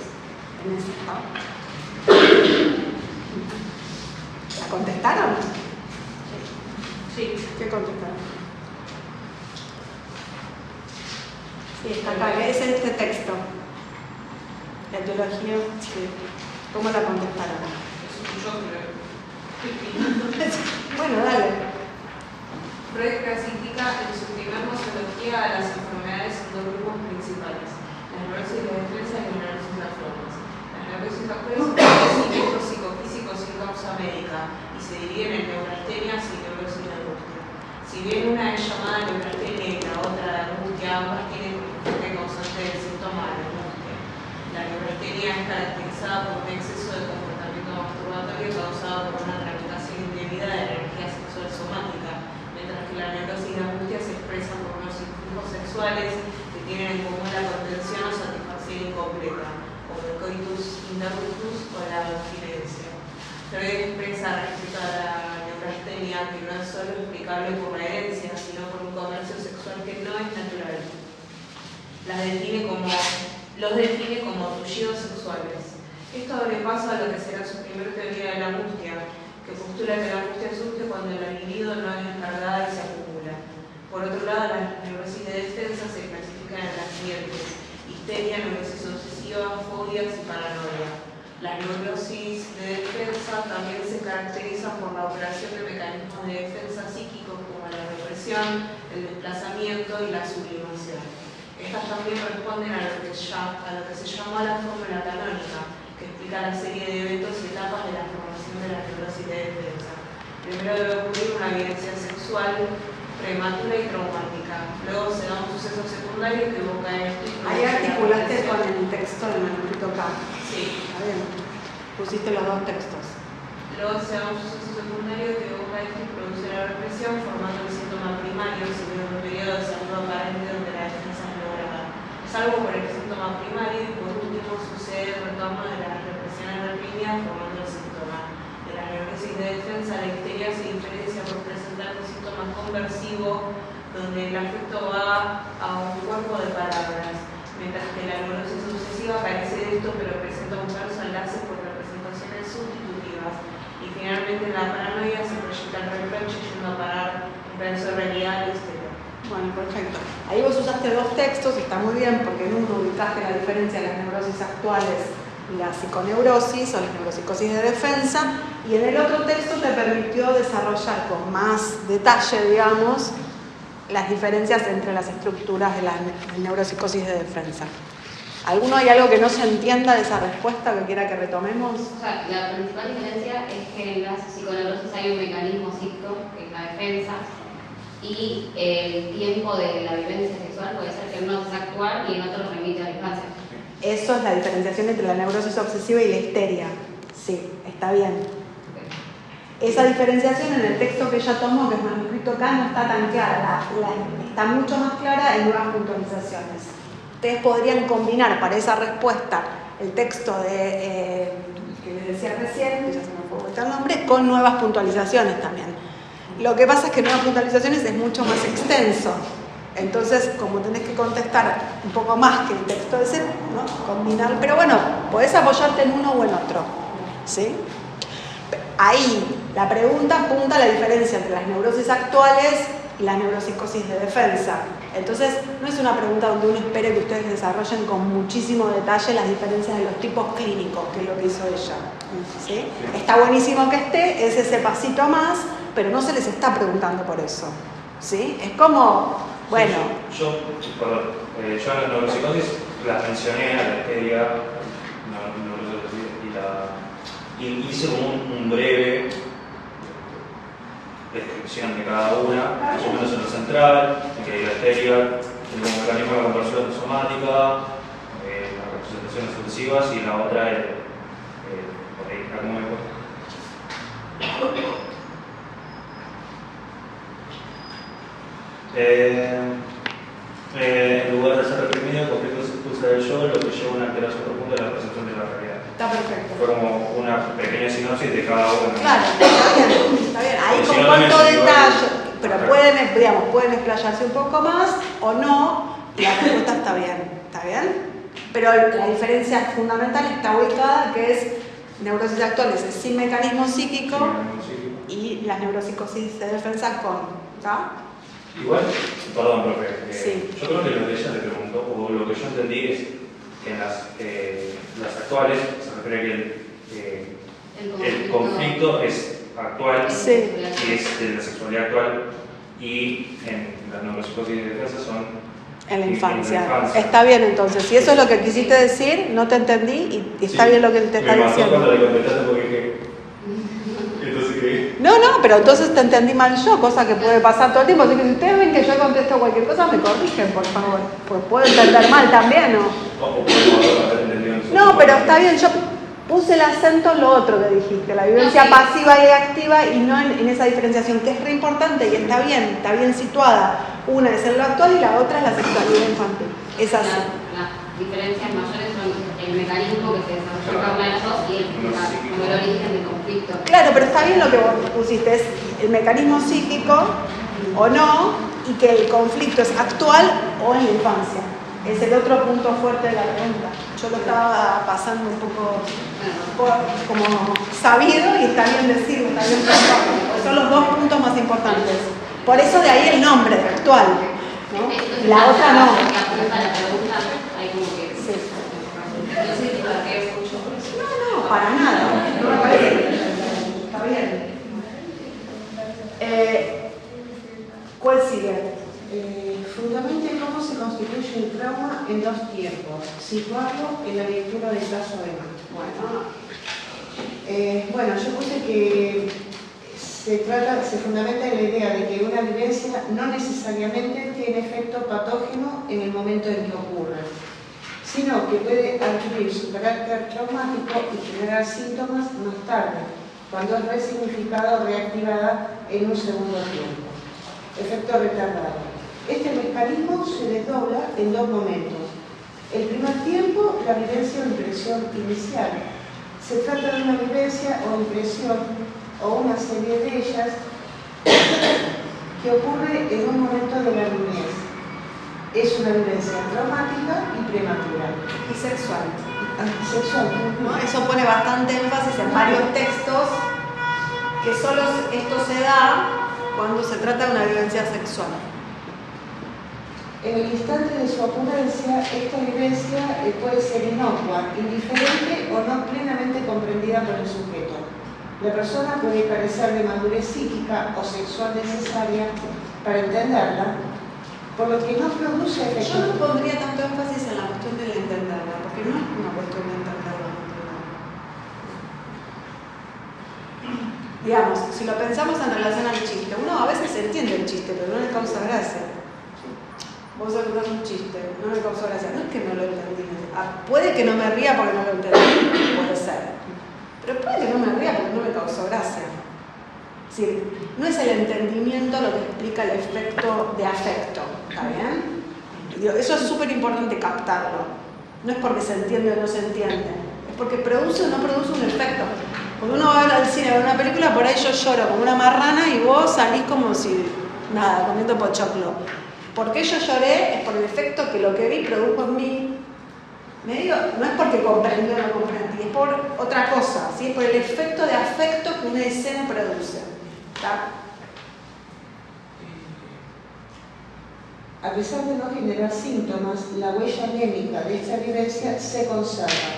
[SPEAKER 1] En ese, ¿no? ¿La contestaron?
[SPEAKER 2] Sí.
[SPEAKER 1] ¿Qué contestaron? Sí, está acá, es este texto. La teología, sí. ¿Cómo la contestaron?
[SPEAKER 2] Es un yo creo.
[SPEAKER 1] Bueno, dale.
[SPEAKER 2] Freud clasifica en su primer nosología a las enfermedades en 2 grupos principales: la neurosis de defensa y la neurosis de formas. Las neurosis actuales son padecimientos psicofísicos sin causa médica y se dividen en neurastenias y neurosis de angustia. Si bien una es llamada neurastenia y la otra de angustia, ambas tienen como fuente causante del síntoma de angustia. La neurastenia es caracterizada por un exceso de comportamiento masturbatorio causado por una tramitación indebida de la energía sexual somática, mientras que la neurosis de angustia se expresa por unos influjos sexuales que tienen en común la contención o satisfacción incompleta, como el coitus interruptus o la abstinencia. Freud expresa respecto a la neurastenia que no es solo explicable por la herencia, sino por un comercio sexual que no es natural. Los define como tullidos sexuales. Esto abre paso a lo que será su primera teoría de la angustia, que postula que la angustia surge cuando la libido no es descargada y se acumula. Por otro lado, la neurosis de defensa se clasifica en las siguientes: histeria, neurosis obsesiva, fobias y paranoia. La neurosis de defensa también se caracteriza por la operación de mecanismos de defensa psíquicos como la represión, el desplazamiento y la sublimación. Estas también responden a lo que se llamó la fórmula canónica, que explica la serie de eventos y etapas de la formación presentación de la neurosis de defensa. Primero debe ocurrir una violencia sexual prematura y traumática. Luego se da un suceso secundario que evoca esto.
[SPEAKER 1] Ahí articulaste con el texto del manuscrito K.
[SPEAKER 2] Sí.
[SPEAKER 1] Está bien. Pusiste los dos textos.
[SPEAKER 2] Luego se da un suceso secundario que evoca esto y produce la represión, formando el síntoma primario, seguido de un periodo de salud aparente donde la defensa es lograda. Salvo por el síntoma primario y por último sucede el retorno de las represiones reprimidas, formando el síntoma. De la neurosis de defensa, la histeria se diferencia por presentar un síntoma conversivo, donde el afecto va a un cuerpo de palabras, mientras que la neurosis obsesiva carece de esto, pero presenta un falso enlace por representaciones sustitutivas. Y finalmente la paranoia se proyecta el reproche yendo a parar un pedazo de realidad al exterior.
[SPEAKER 1] Bueno, perfecto. Ahí vos usaste dos textos, está muy bien, porque en uno ubicaste la diferencia de las neurosis actuales y la psiconeurosis o la neuropsicosis de defensa, y en el otro texto te permitió desarrollar con más detalle, digamos, las diferencias entre las estructuras de la neuropsicosis de defensa. ¿Alguno hay algo que no se entienda de esa respuesta que quiera que retomemos?
[SPEAKER 4] O sea, la principal diferencia es que en la psiconeurosis hay un mecanismo psíquico, que es la defensa, y el tiempo de la vivencia sexual puede ser que en uno es actual y en otro remite a la infancia.
[SPEAKER 1] Eso es la diferenciación entre la neurosis obsesiva y la histeria. Sí, está bien. Esa diferenciación en el texto que ella tomó, que es manuscrito K, no está tan clara, está mucho más clara en nuevas puntualizaciones. Ustedes podrían combinar para esa respuesta el texto que les decía recién, que ya se me fue vuelta el nombre, con nuevas puntualizaciones también. Lo que pasa es que nuevas puntualizaciones es mucho más extenso. Entonces, como tenés que contestar un poco más que el texto de ser, ¿no? Combinar, pero bueno, podés apoyarte en uno o en otro, ¿sí? Ahí la pregunta apunta a la diferencia entre las neurosis actuales y la neuropsicosis de defensa. Entonces, no es una pregunta donde uno espere que ustedes desarrollen con muchísimo detalle las diferencias de los tipos clínicos, que es lo que hizo ella, ¿sí? Está buenísimo que esté, es ese pasito más, pero no se les está preguntando por eso, ¿sí? Es como, bueno...
[SPEAKER 5] Yo en la neuropsicosis las mencioné a la histeria, y hice como un breve descripción de cada una, más o menos en lo central, en que la histeria tiene un mecanismo de conversión somática, las representaciones sucesivas, y la otra es por ahí, ¿cómo me cuesta? En lugar de ser reprimido, el conflicto se expulsa del yo, lo que lleva a una alteración profunda de la percepción de la realidad.
[SPEAKER 1] Está perfecto.
[SPEAKER 5] Fue como una pequeña sinopsis de cada uno.
[SPEAKER 1] Claro, está bien. Ahí con cuánto detalle, pero pueden explayarse un poco más o no, y la respuesta está bien. Pero la diferencia fundamental está ubicada, que es neurosis actuales es sin mecanismo psíquico y las neuropsicosis de defensa con, ¿está?
[SPEAKER 5] Igual, perdón, profe,
[SPEAKER 1] sí.
[SPEAKER 5] Yo creo que lo que ella le preguntó, o lo que yo entendí es que en las actuales se refiere que el conflicto es actual,
[SPEAKER 1] sí.
[SPEAKER 5] Y es de la sexualidad actual, y en las neuropsicosis de defensa son
[SPEAKER 1] en la infancia. Está bien entonces, si eso es lo que quisiste decir, no te entendí y está bien lo que te está diciendo.
[SPEAKER 5] Me mató cuando le contestaste porque dije, entonces ¿qué?
[SPEAKER 1] No, pero entonces te entendí mal yo, cosa que puede pasar todo el tiempo. Así que si ustedes ven que yo contesto cualquier cosa, me corrigen, por favor. Pues puedo entender mal también, ¿no? No, pero está bien, yo puse el acento en lo otro que dijiste, la vivencia pasiva y activa, y no en esa diferenciación, que es re importante y está bien situada. Una es en lo actual y la otra es la sexualidad infantil. Es así.
[SPEAKER 4] Las diferencias mayores son el mecanismo que se desarrolla cada una de las dos y el origen del conflicto.
[SPEAKER 1] Claro, pero está bien lo que vos pusiste, es el mecanismo psíquico o no, y que el conflicto es actual o en la infancia. Es el otro punto fuerte de la pregunta. Yo lo estaba pasando un poco como sabido, y está bien decirlo, está bien pensarlo. Son los dos puntos más importantes. Por eso de ahí el nombre, de actual, ¿no? La otra no.
[SPEAKER 4] La pregunta, hay como que...
[SPEAKER 1] Sí.
[SPEAKER 2] No sé si la que mucho por eso.
[SPEAKER 1] No, para nada. No me parece. Está bien. ¿Cuál sigue?
[SPEAKER 8] Fundamente cómo se constituye un trauma en dos tiempos. Situarlo en la lectura del caso Emma.
[SPEAKER 1] Bueno.
[SPEAKER 8] Bueno, yo puse que se fundamenta en la idea de que una vivencia no necesariamente tiene efecto patógeno en el momento en que ocurre, sino que puede adquirir su carácter traumático y generar síntomas más tarde, cuando es resignificada o reactivada en un segundo tiempo. Efecto retardado. Este mecanismo se desdobla en dos momentos. El primer tiempo, la vivencia o impresión inicial. Se trata de una vivencia o impresión o una serie de ellas que ocurre en un momento de la niñez. Es una vivencia traumática y prematura.
[SPEAKER 1] Y sexual.
[SPEAKER 8] Antisexual.
[SPEAKER 1] ¿No? Eso pone bastante énfasis en varios textos, que solo esto se da cuando se trata de una vivencia sexual.
[SPEAKER 8] En el instante de su ocurrencia, esta vivencia puede ser inocua, indiferente o no plenamente comprendida por el sujeto. La persona puede carecer de madurez psíquica o sexual necesaria para entenderla, por lo que no produce efecto.
[SPEAKER 1] Yo no pondría tanto énfasis en la cuestión de entenderla, porque no es una cuestión de entenderla. Digamos, si lo pensamos en relación al chiste, uno a veces entiende el chiste, pero no le causa gracia. Vos contás un chiste, no me causó gracia. No es que no lo entendí. Puede que no me ría porque no lo entendí, puede ser. Pero puede que no me ría porque no me causó gracia. Es decir, no es el entendimiento lo que explica el efecto de afecto, ¿está bien? Eso es súper importante captarlo. No es porque se entiende o no se entiende, es porque produce o no produce un efecto. Cuando uno va al cine a ver una película, por ahí yo lloro como una marrana y vos salís como si, nada, comiendo pochoclo. ¿Por qué yo lloré? Es por el efecto que lo que vi produjo en mí. No es porque comprendí o no comprendí, es por otra cosa, ¿sí? Es por el efecto de afecto que una escena produce. ¿Está?
[SPEAKER 8] A pesar de no generar síntomas, la huella anémica de esta vivencia se conserva,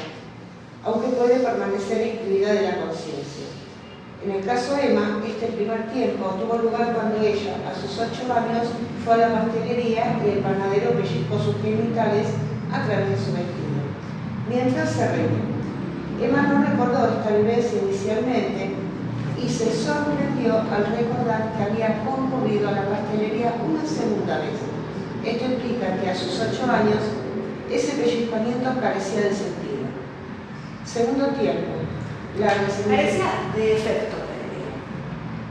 [SPEAKER 8] aunque puede permanecer excluida de la conciencia. En el caso de Emma, este primer tiempo tuvo lugar cuando ella, a sus 8 años, fue a la pastelería y el panadero pellizcó sus genitales a través de su vestido, mientras se reía. Emma no recordó esta vivencia inicialmente y se sorprendió al recordar que había concurrido a la pastelería una segunda vez. Esto implica que a sus 8 años ese pellizcamiento carecía de sentido. Segundo tiempo.
[SPEAKER 1] Carecía de efecto,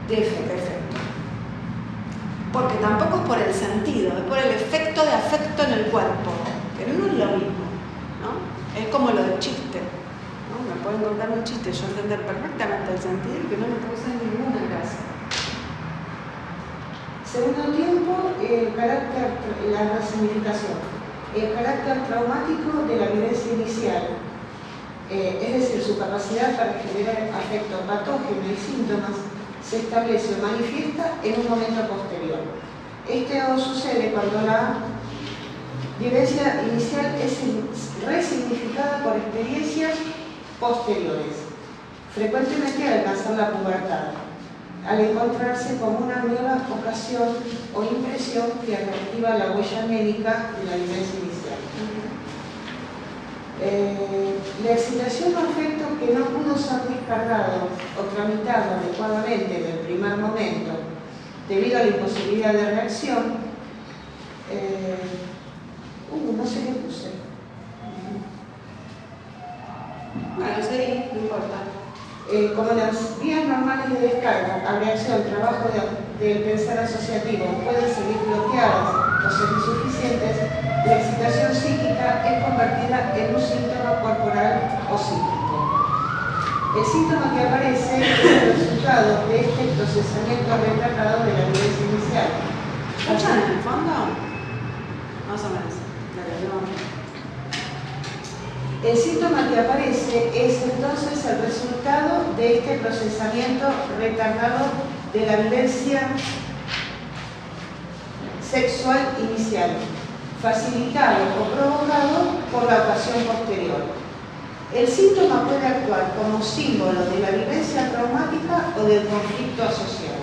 [SPEAKER 1] de efecto. Porque tampoco es por el sentido, es por el efecto de afecto en el cuerpo, que no es lo mismo, ¿no? Es como lo del chiste, ¿no? Me pueden contar un chiste, yo entender perfectamente el sentido y que no me causa ninguna gracia.
[SPEAKER 8] Segundo tiempo, la resignificación. El carácter traumático de la vivencia inicial. Es decir, su capacidad para generar afecto patógeno y síntomas se establece o manifiesta en un momento posterior. Esto sucede cuando la vivencia inicial es resignificada por experiencias posteriores, frecuentemente al alcanzar la pubertad, al encontrarse con una nueva ocasión o impresión que reactiva la huella anémica de la vivencia inicial. La excitación o afecto que no pudo ser descargado o tramitado adecuadamente en el primer momento debido a la imposibilidad de reacción, no sé qué puse.
[SPEAKER 1] Bueno, sí, no importa.
[SPEAKER 8] Como las vías normales de descarga, abreacción, trabajo del pensar asociativo pueden seguir bloqueadas o ser insuficientes, la excitación psíquica es convertida en un síntoma corporal o psíquico. El síntoma que aparece es el resultado de este procesamiento retardado de la vivencia inicial.
[SPEAKER 1] ¿Escuchan en el fondo? Más o menos.
[SPEAKER 8] El síntoma que aparece es entonces el resultado de este procesamiento retardado de la vivencia sexual inicial, facilitado o provocado por la ocasión posterior. El síntoma puede actuar como símbolo de la vivencia traumática o del conflicto asociado.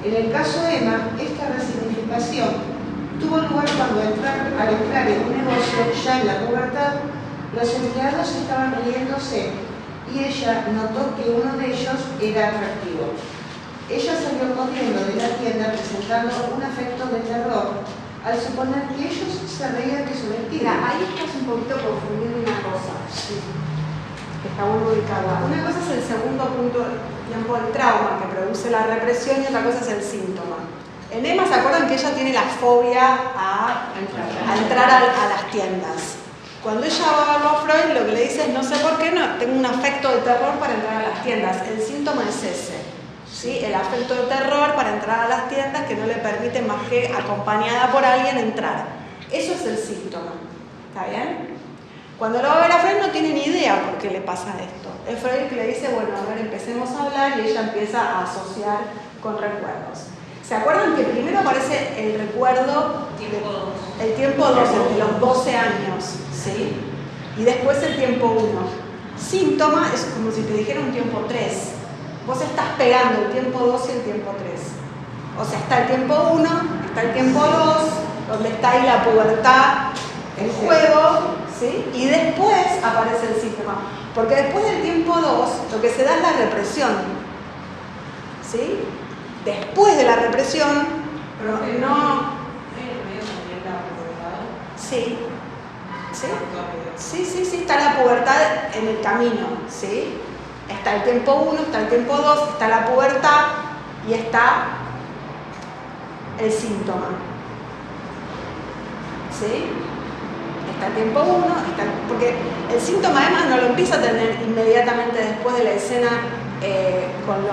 [SPEAKER 8] En el caso de Emma, esta resignificación tuvo lugar cuando al entrar en un negocio ya en la pubertad, los empleados estaban riéndose y ella notó que uno de ellos era atractivo. Ella salió corriendo de la tienda presentando un afecto de terror al suponer que ellos se reían de su vestido.
[SPEAKER 1] Mira, ahí estás un poquito confundiendo una cosa. Sí. Que está muy ubicada. Una cosa es el segundo punto del tiempo del trauma que produce la represión y otra cosa es el síntoma. En Emma, ¿se acuerdan que ella tiene la fobia a entrar a las tiendas? Cuando ella va a verlo a Freud, lo que le dice es, no sé por qué, no, tengo un afecto de terror para entrar a las tiendas. El síntoma es ese, ¿sí? El afecto de terror para entrar a las tiendas que no le permite más que, acompañada por alguien, entrar. Eso es el síntoma, ¿está bien? Cuando lo va a ver a Freud no tiene ni idea por qué le pasa esto. Es Freud que le dice, bueno, a ver, empecemos a hablar, y ella empieza a asociar con recuerdos. ¿Se acuerdan que primero aparece el recuerdo, el tiempo 2, de los 12 años, ¿sí? Y después el tiempo 1. Síntoma es como si te dijera un tiempo 3. Vos estás pegando el tiempo 2 y el tiempo 3. O sea, está el tiempo 1, está el tiempo 2, donde está ahí la pubertad, el juego, ¿sí? Y después aparece el síntoma. Porque después del tiempo 2, lo que se da es la represión, ¿sí? Después de la represión, sí, está la pubertad en el camino, ¿sí? Está el tiempo 1, está el tiempo 2, está la pubertad y está el síntoma, ¿sí? Está el tiempo 1, porque el síntoma además no lo empieza a tener inmediatamente después de la escena con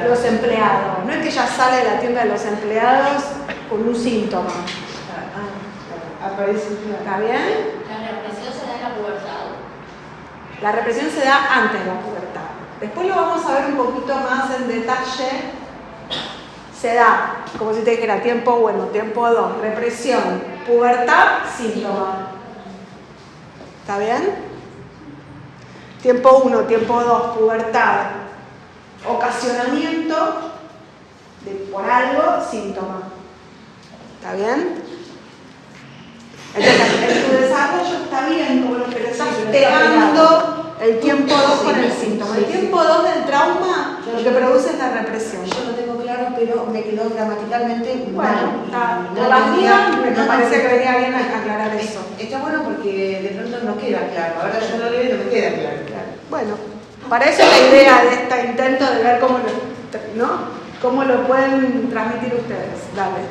[SPEAKER 1] los empleados. No es que ella sale de la tienda de los empleados con un síntoma.
[SPEAKER 8] Aparece.
[SPEAKER 1] ¿Está bien?
[SPEAKER 3] La represión se da en la pubertad.
[SPEAKER 1] La represión se da antes de la pubertad. Después lo vamos a ver un poquito más en detalle. Se da, como si te dijera, tiempo 1, tiempo 2, represión, pubertad, síntoma. ¿Está bien? Tiempo 1, tiempo 2, pubertad, ocasionamiento por algo, síntoma. ¿Está bien? Entonces, en tu desarrollo está bien, pero estás pegando el tiempo 2 con el síntoma. El tiempo 2 del trauma lo que produce es la represión.
[SPEAKER 8] Yo lo tengo claro, pero me quedó gramaticalmente
[SPEAKER 1] bueno, por las dudas me parece que venía bien aclarar eso.
[SPEAKER 8] Está bueno porque de pronto no queda claro. Ahora yo lo leo y no me queda claro.
[SPEAKER 1] Bueno, para eso la idea de este intento de ver cómo lo pueden transmitir ustedes. Dale.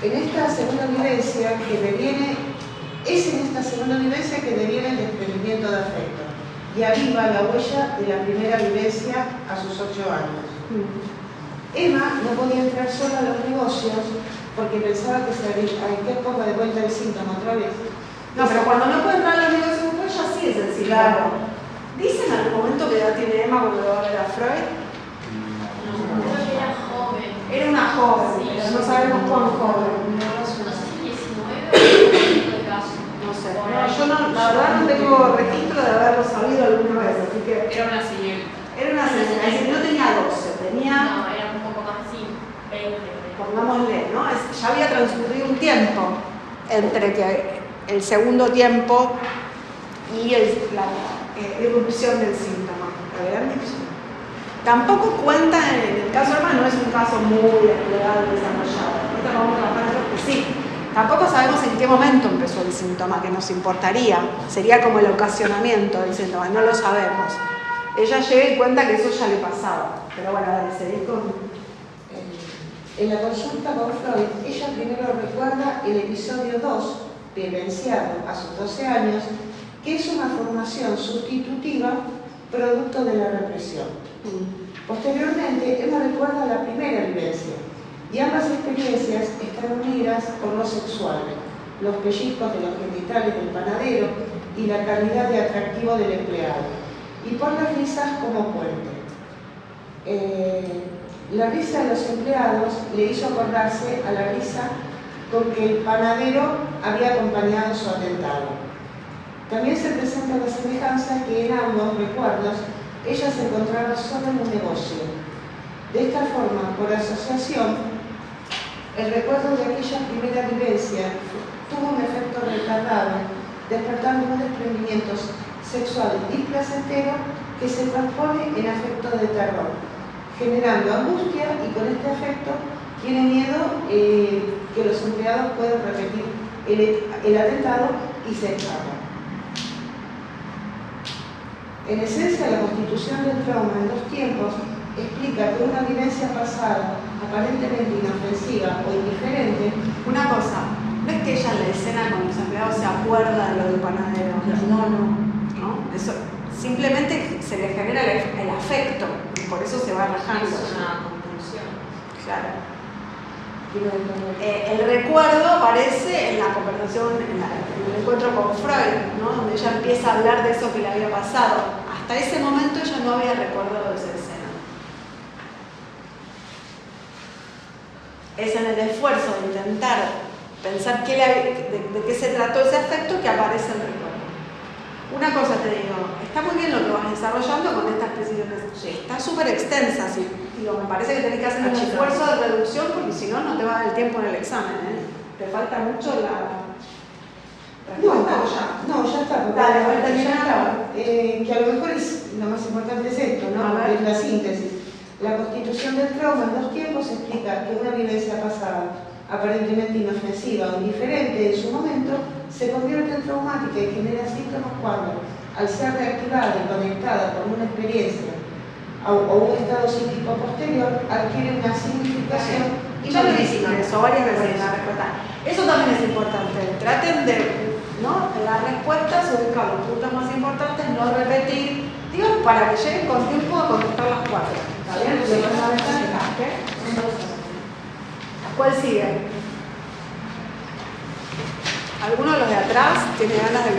[SPEAKER 8] En esta segunda vivencia que deviene, es en esta segunda vivencia que deviene el desprendimiento de afecto y aviva la huella de la primera vivencia a sus 8 años. Emma no podía entrar sola a los negocios porque pensaba que se había ponga de vuelta el síntoma otra vez.
[SPEAKER 1] No, pero cuando no puede entrar a los negocios, pues ya sí es el síntoma. Claro. ¿Dicen en algún momento qué edad tiene Emma cuando va a ver a Freud?
[SPEAKER 3] Era joven.
[SPEAKER 1] Era una joven,
[SPEAKER 3] Sí,
[SPEAKER 1] pero no sabemos cuán joven.
[SPEAKER 3] No sé si 19 o de caso.
[SPEAKER 1] No sé. No, yo la verdad no tengo registro de haberlo sabido alguna vez, así que...
[SPEAKER 2] Era una señora.
[SPEAKER 1] Era una señora, es decir, no tenía 12, tenía...
[SPEAKER 3] No, era un poco más así, 20.
[SPEAKER 1] Pongámosle, ¿no? Ya había transcurrido un tiempo entre que el segundo tiempo y la irrupción del síntoma. ¿Está bien? Tampoco cuenta, en el caso de Emma, no es un caso muy legal desarrollado. Ahorita vamos a trabajar en que sí. Tampoco sabemos en qué momento empezó el síntoma, que nos importaría. Sería como el ocasionamiento del síntoma, no lo sabemos. Ella llega y cuenta que eso ya le pasaba. Pero bueno, dale, seguir con...
[SPEAKER 8] En la consulta con Freud, ella primero recuerda el episodio 2, vivenciado a sus 12 años, que es una formación sustitutiva producto de la represión. Posteriormente, Emma recuerda la primera vivencia, y ambas experiencias están unidas por lo sexual, los pellizcos de los genitales del panadero y la calidad de atractivo del empleado, y por las risas como puente. La risa de los empleados le hizo acordarse a la risa con que el panadero había acompañado su atentado. También se presenta la semejanza que en ambos recuerdos ella se encontraba sola en un negocio. De esta forma, por asociación, el recuerdo de aquella primera vivencia tuvo un efecto retardado, despertando un desprendimiento sexual displacentero que se transpone en afecto de terror, generando angustia, y con este afecto tiene miedo que los empleados puedan repetir el atentado y se escapan. En esencia, la constitución del trauma en dos tiempos explica que una vivencia pasada aparentemente inofensiva o indiferente.
[SPEAKER 1] Una cosa, no es que ella en la escena con los empleados se acuerda de lo del panadero, no. Eso simplemente se le genera el afecto y por eso se va rajando.
[SPEAKER 2] Es una compulsión.
[SPEAKER 1] Claro. El recuerdo aparece en la conversación, en el encuentro con Freud, ¿no? Donde ella empieza a hablar de eso que le había pasado. Hasta ese momento ella no había recordado de esa escena. Es en el esfuerzo de intentar pensar de qué se trató ese afecto que aparece el recuerdo. Una cosa te digo, está muy bien lo que vas desarrollando con estas precisiones. Está súper extensa, sí. Digo, me parece que tenés que hacer un esfuerzo de reducción porque si no, no te va a dar el tiempo en el examen. Te falta mucho la...
[SPEAKER 8] No, ya está.
[SPEAKER 1] Dale, voy a terminar.
[SPEAKER 8] Que a lo mejor lo más importante es esto, ¿no? Es la síntesis. La constitución del trauma en dos tiempos explica que una vivencia pasada aparentemente inofensiva o indiferente en su momento se convierte en traumática y genera síntomas cuando, al ser reactivada y conectada con una experiencia o un estado psíquico posterior, adquiere una significación.
[SPEAKER 1] Y ya lo hicimos eso varias veces en la respuesta. Eso también es importante. Traten de, ¿no? En las respuestas ubicar los puntos más importantes, no repetir, digo, para que lleguen con tiempo a contestar las cuatro. ¿Está bien? Lo fundamental es ¿qué? ¿Cuál sigue? ¿Alguno de los de atrás tiene ganas de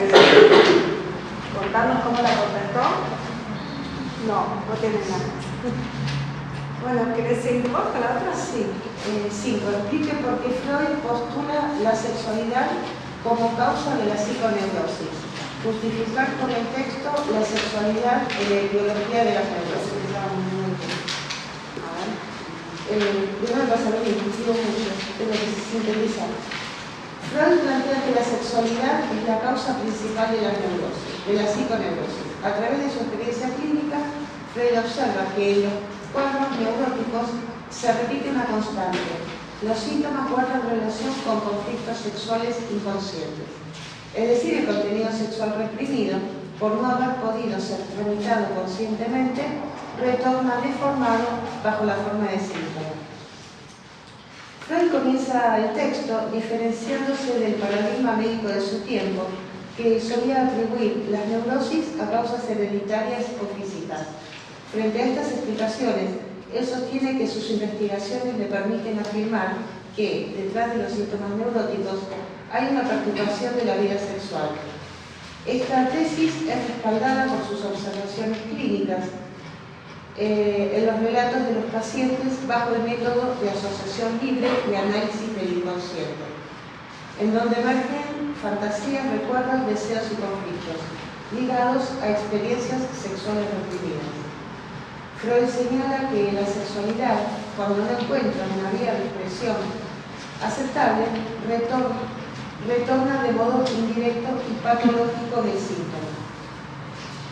[SPEAKER 1] contarnos cómo la contestó? No tiene ganas. Bueno, ¿querés seguir vos con la otra?
[SPEAKER 8] Sí. 5. Explique por qué Freud postula la sexualidad como causa de la psiconeurosis. Justificar con el texto la sexualidad en la ideología de la neurosis. Primero pasa lo mismo, digo mucho, tengo que sintetizar. Freud plantea que la sexualidad es la causa principal de la neurosis, de la psiconeurosis. A través de su experiencia clínica, Freud observa que en los cuadros neuróticos se repite una constante. Los síntomas guardan relación con conflictos sexuales inconscientes. Es decir, el contenido sexual reprimido, por no haber podido ser tramitado conscientemente, retorna deformado bajo la forma de síntoma. Freud comienza el texto diferenciándose del paradigma médico de su tiempo, que solía atribuir las neurosis a causas hereditarias o físicas. Frente a estas explicaciones, él sostiene que sus investigaciones le permiten afirmar que, detrás de los síntomas neuróticos, hay una perturbación de la vida sexual. Esta tesis es respaldada por sus observaciones clínicas en los relatos de los pacientes bajo el método de asociación libre y análisis del inconsciente, en donde emergen fantasías, recuerdos, deseos y conflictos ligados a experiencias sexuales reprimidas. Freud señala que la sexualidad, cuando no encuentra una vía de expresión aceptable, retorna de modo indirecto y patológico del síntoma.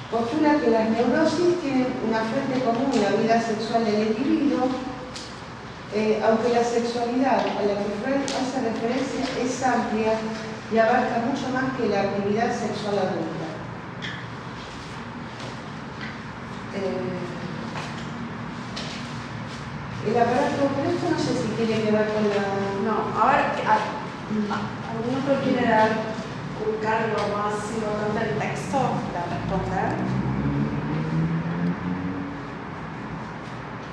[SPEAKER 8] Postula que las neurosis tienen una fuente común en la vida sexual del individuo, aunque la sexualidad a la que Freud hace referencia es amplia y abarca mucho más que la actividad sexual adulta. El aparato, pero esto no sé si tiene que ver con la...
[SPEAKER 1] No, a ver, ¿algún otro quiere dar un cargo más importante del texto para responder?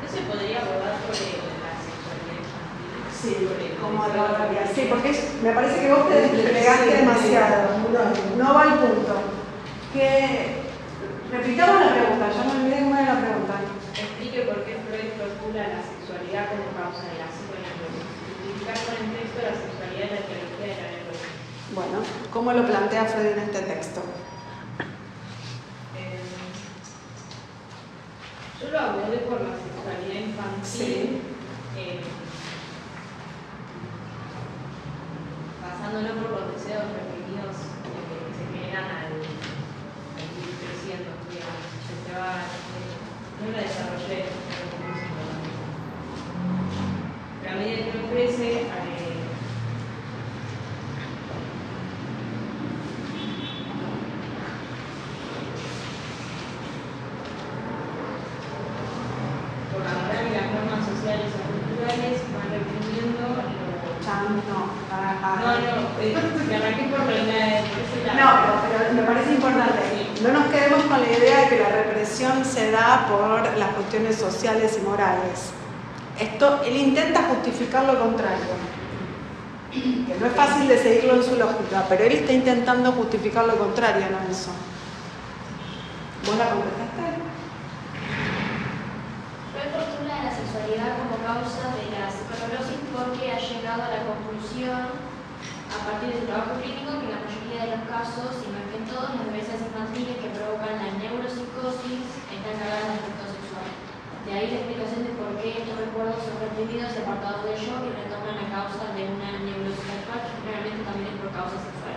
[SPEAKER 2] ¿No se podría abordar sobre la sexualidad infantil?
[SPEAKER 1] Sí, ¿cómo lo hablaría? Sí, porque me parece que vos te desplegaste demasiado. No va al punto. Repitamos la pregunta, ya me olvidé cómo era la pregunta.
[SPEAKER 2] Explique por qué Freud postula la sexualidad como causa de la psiconeurosis. Justificar con el texto la sexualidad en la teología de la neurosis.
[SPEAKER 1] Bueno, ¿cómo lo plantea Freud en este texto?
[SPEAKER 2] Yo lo abordé por la sexualidad infantil.
[SPEAKER 1] Sí.
[SPEAKER 2] Basándolo por los deseos reprimidos que se generan al
[SPEAKER 7] me arranqué por ese
[SPEAKER 1] No,
[SPEAKER 7] lado.
[SPEAKER 1] pero me parece importante. No nos quedemos con la idea de que la represión se da por las cuestiones sociales y morales. Él intenta justificar lo contrario. Que no es fácil de seguirlo en su lógica, pero él está intentando justificar lo contrario, ¿no? Eso. ¿Vos la contestaste?
[SPEAKER 3] Freud postula la sexualidad como causa de la psiconeurosis porque ha llegado a la conclusión, a partir de su trabajo clínico, que en la mayoría de los casos, si no es que en todos, las dolencias infantiles que provocan la neuropsicosis están cargadas de aspecto sexual. De ahí la explicación de por qué estos recuerdos son reprimidos y apartados del yo y retornan a causa de una neurosis actual, que generalmente también es por causa sexual.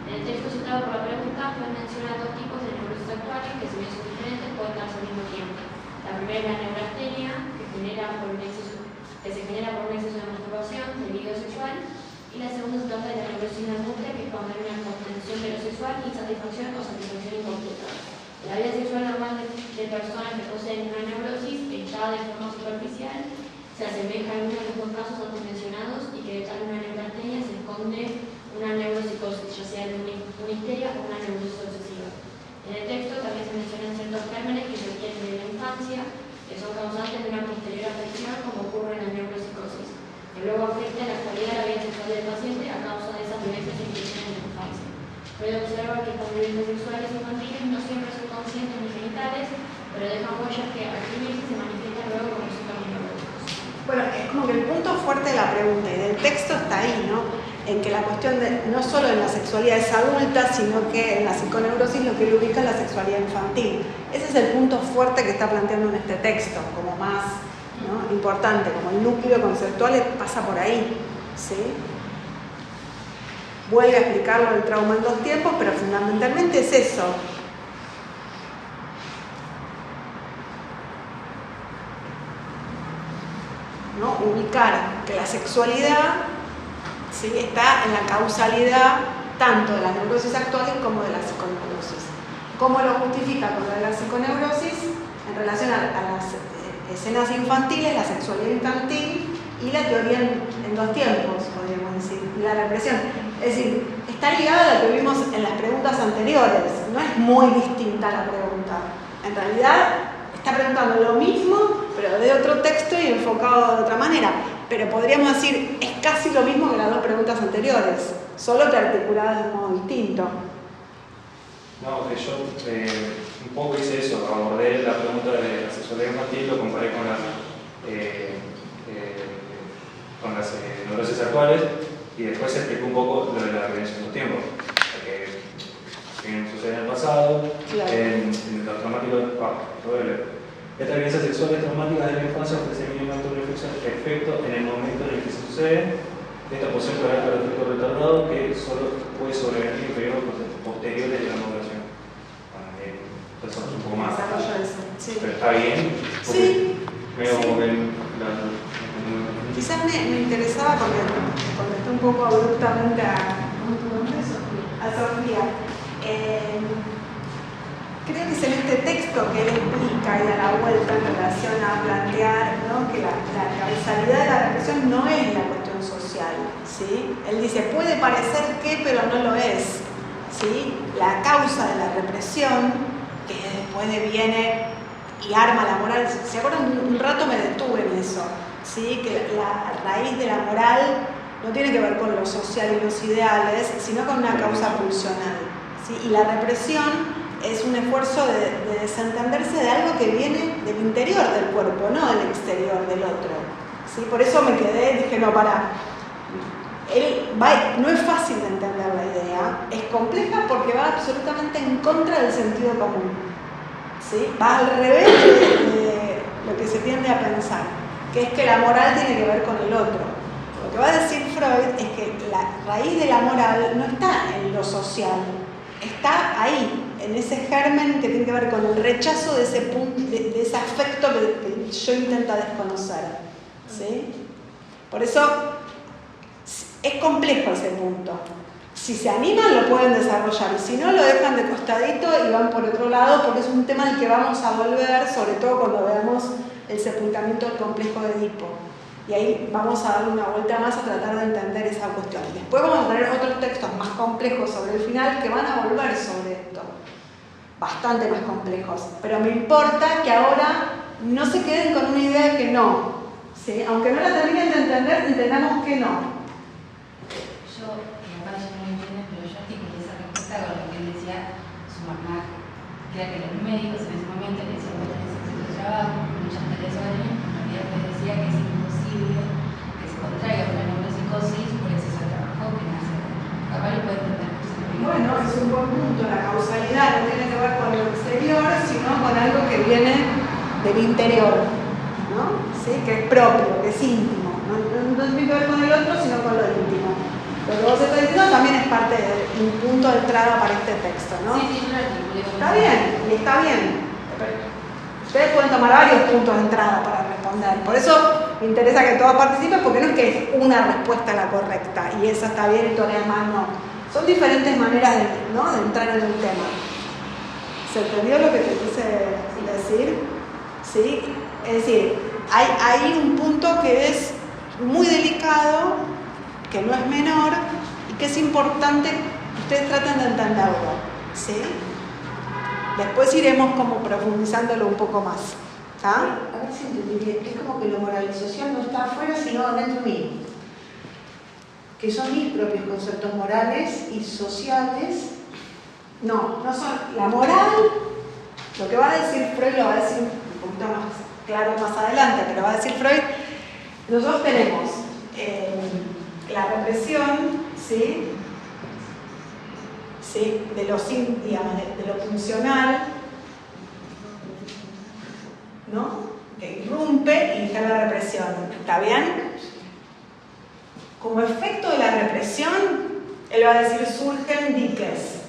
[SPEAKER 3] En el texto citado por la pregunta, Freud menciona dos tipos de neurosis actuales que, si bien son diferentes, pueden darse al mismo tiempo. La primera es la neurastenia, que se genera por un exceso de masturbación, de libido sexual, y la segunda se trata de la neurosis de angustia, que es cuando hay una contención de lo sexual, insatisfacción o satisfacción incompleta. La vida sexual normal de personas que poseen una neurosis, está de forma superficial, se asemeja a algunos de los dos casos antes mencionados y que detrás de una neurastenia se esconde una neuropsicosis, ya sea de una histeria o una neurosis obsesiva. En el texto también se mencionan ciertos gérmenes que se adquieren de la infancia, que son causantes de una posterior afección, como ocurre en la neuropsicosis, que luego afecta en la actualidad la vida sexual del paciente a causa de esas violencias que existen en la infancia. Puede observar que estas violencias sexuales infantiles no siempre son conscientes ni genitales, pero dejan huellas que al escribirse se manifiestan luego como síntomas neurológicos.
[SPEAKER 1] Bueno, es como que el punto fuerte de la pregunta y del texto está ahí, ¿no? En que la cuestión no solo en la sexualidad es adulta, sino que en la psiconeurosis lo que le ubica es la sexualidad infantil. Ese es el punto fuerte que está planteando en este texto, como más, ¿no?, importante, como el núcleo conceptual pasa por ahí, ¿sí? Vuelve a explicarlo del trauma en dos tiempos, pero fundamentalmente es eso. ¿No? Ubicar que la sexualidad, ¿sí?, está en la causalidad tanto de las neurosis actuales como de la psiconeurosis. ¿Cómo lo justifica con la psiconeurosis? En relación a las escenas infantiles, la sexualidad infantil y la teoría en dos tiempos, podríamos decir, y la represión. Es decir, está ligada a lo que vimos en las preguntas anteriores, no es muy distinta la pregunta. En realidad está preguntando lo mismo, pero de otro texto y enfocado de otra manera. Pero podríamos decir, es casi lo mismo que las dos preguntas anteriores, solo que articuladas de un modo distinto.
[SPEAKER 5] No, que yo un poco hice eso, abordé la pregunta de la sexualidad infantil, lo comparé con las neurosis actuales y después expliqué un poco lo de la violencia en los tiempos. Que sucede en el pasado,
[SPEAKER 1] claro.
[SPEAKER 5] En los traumáticos. Esta violencia sexual es traumática de la infancia ofrece mínimamente un efecto en el momento en el que se sucede. Esta posee un carácter de efecto retardado que solo puede sobrevenir en periodos posteriores de la maduración. Entonces es un poco más.
[SPEAKER 1] Sí.
[SPEAKER 5] Pero está bien.
[SPEAKER 1] Sí.
[SPEAKER 5] Veo como que
[SPEAKER 1] Quizás me interesaba porque contesté un poco abruptamente a Sofía. Creo que es en este texto que él explica y da la vuelta en relación a plantear, ¿no?, que la causalidad de la represión no es la cuestión social, ¿sí? Él dice, puede parecer que, pero no lo es, ¿sí? La causa de la represión, que después viene y arma la moral, ¿se acuerdan? Un rato me detuve en eso, ¿sí? Que la raíz de la moral no tiene que ver con lo social y los ideales, sino con una causa pulsional, ¿sí? Y la represión es un esfuerzo de desentenderse de algo que viene del interior del cuerpo, no del exterior del otro, ¿sí? Por eso me quedé, dije, no, no es fácil de entender la idea, es compleja porque va absolutamente en contra del sentido común, ¿sí? Va al revés de lo que se tiende a pensar, que es que la moral tiene que ver con el otro. Lo que va a decir Freud es que la raíz de la moral no está en lo social, está ahí, en ese germen que tiene que ver con el rechazo de ese punto, de ese afecto que yo intento desconocer, ¿sí? Por eso es complejo ese punto. Si se animan lo pueden desarrollar y si no lo dejan de costadito y van por otro lado, porque es un tema al que vamos a volver, sobre todo cuando veamos el sepultamiento del complejo de Edipo, Y ahí vamos a darle una vuelta más a tratar de entender esa cuestión. Después vamos a tener otros textos más complejos sobre el final que van a volver sobre esto. Bastante más complejos. Pero me importa que ahora no se queden con una idea de que no. ¿Sí? Aunque no la terminen de entender, entendamos que no.
[SPEAKER 9] Yo, capaz yo no entiendo, pero yo articulé esa respuesta con lo que él decía su mamá, que era que los médicos en ese momento le decían que tenés exceso de trabajo, muchas tareas hogares, en realidad les decía que es imposible que se contraiga una neuropsicosis por exceso de trabajo, que nace. Capaz lo puede entender.
[SPEAKER 1] Bueno, es un buen punto. La causalidad no tiene que ver con lo exterior, sino con algo que viene del interior, ¿no? ¿Sí? Que es propio, que es íntimo. No tiene que ver con el otro, sino con lo íntimo. Lo que vos estás diciendo también es parte de un punto de entrada para este texto, ¿no?
[SPEAKER 9] Sí, yo lo articulé.
[SPEAKER 1] Está bien, y está bien. Ustedes pueden tomar varios puntos de entrada para responder. Por eso me interesa que todas participen, porque no es que es una respuesta la correcta y esa está bien y todas las demás no. Son diferentes maneras de, ¿no?, de entrar en el tema. ¿Se entendió lo que te quise decir? ¿Sí? Es decir, hay un punto que es muy delicado, que no es menor y que es importante que ustedes traten de entenderlo. ¿Sí? Después iremos como profundizándolo un poco más. ¿Está?
[SPEAKER 8] A ver si entendí bien. Es como que lo moral y social no está afuera, sino dentro mío. Que son mis propios conceptos morales y sociales.
[SPEAKER 1] No son. La moral, lo que va a decir Freud lo va a decir un poquito más claro más adelante, pero va a decir Freud, nosotros tenemos la represión, ¿sí? ¿Sí? De lo funcional, ¿no? Que irrumpe y está la represión. ¿Está bien? Como efecto de la represión, él va a decir, surgen diques.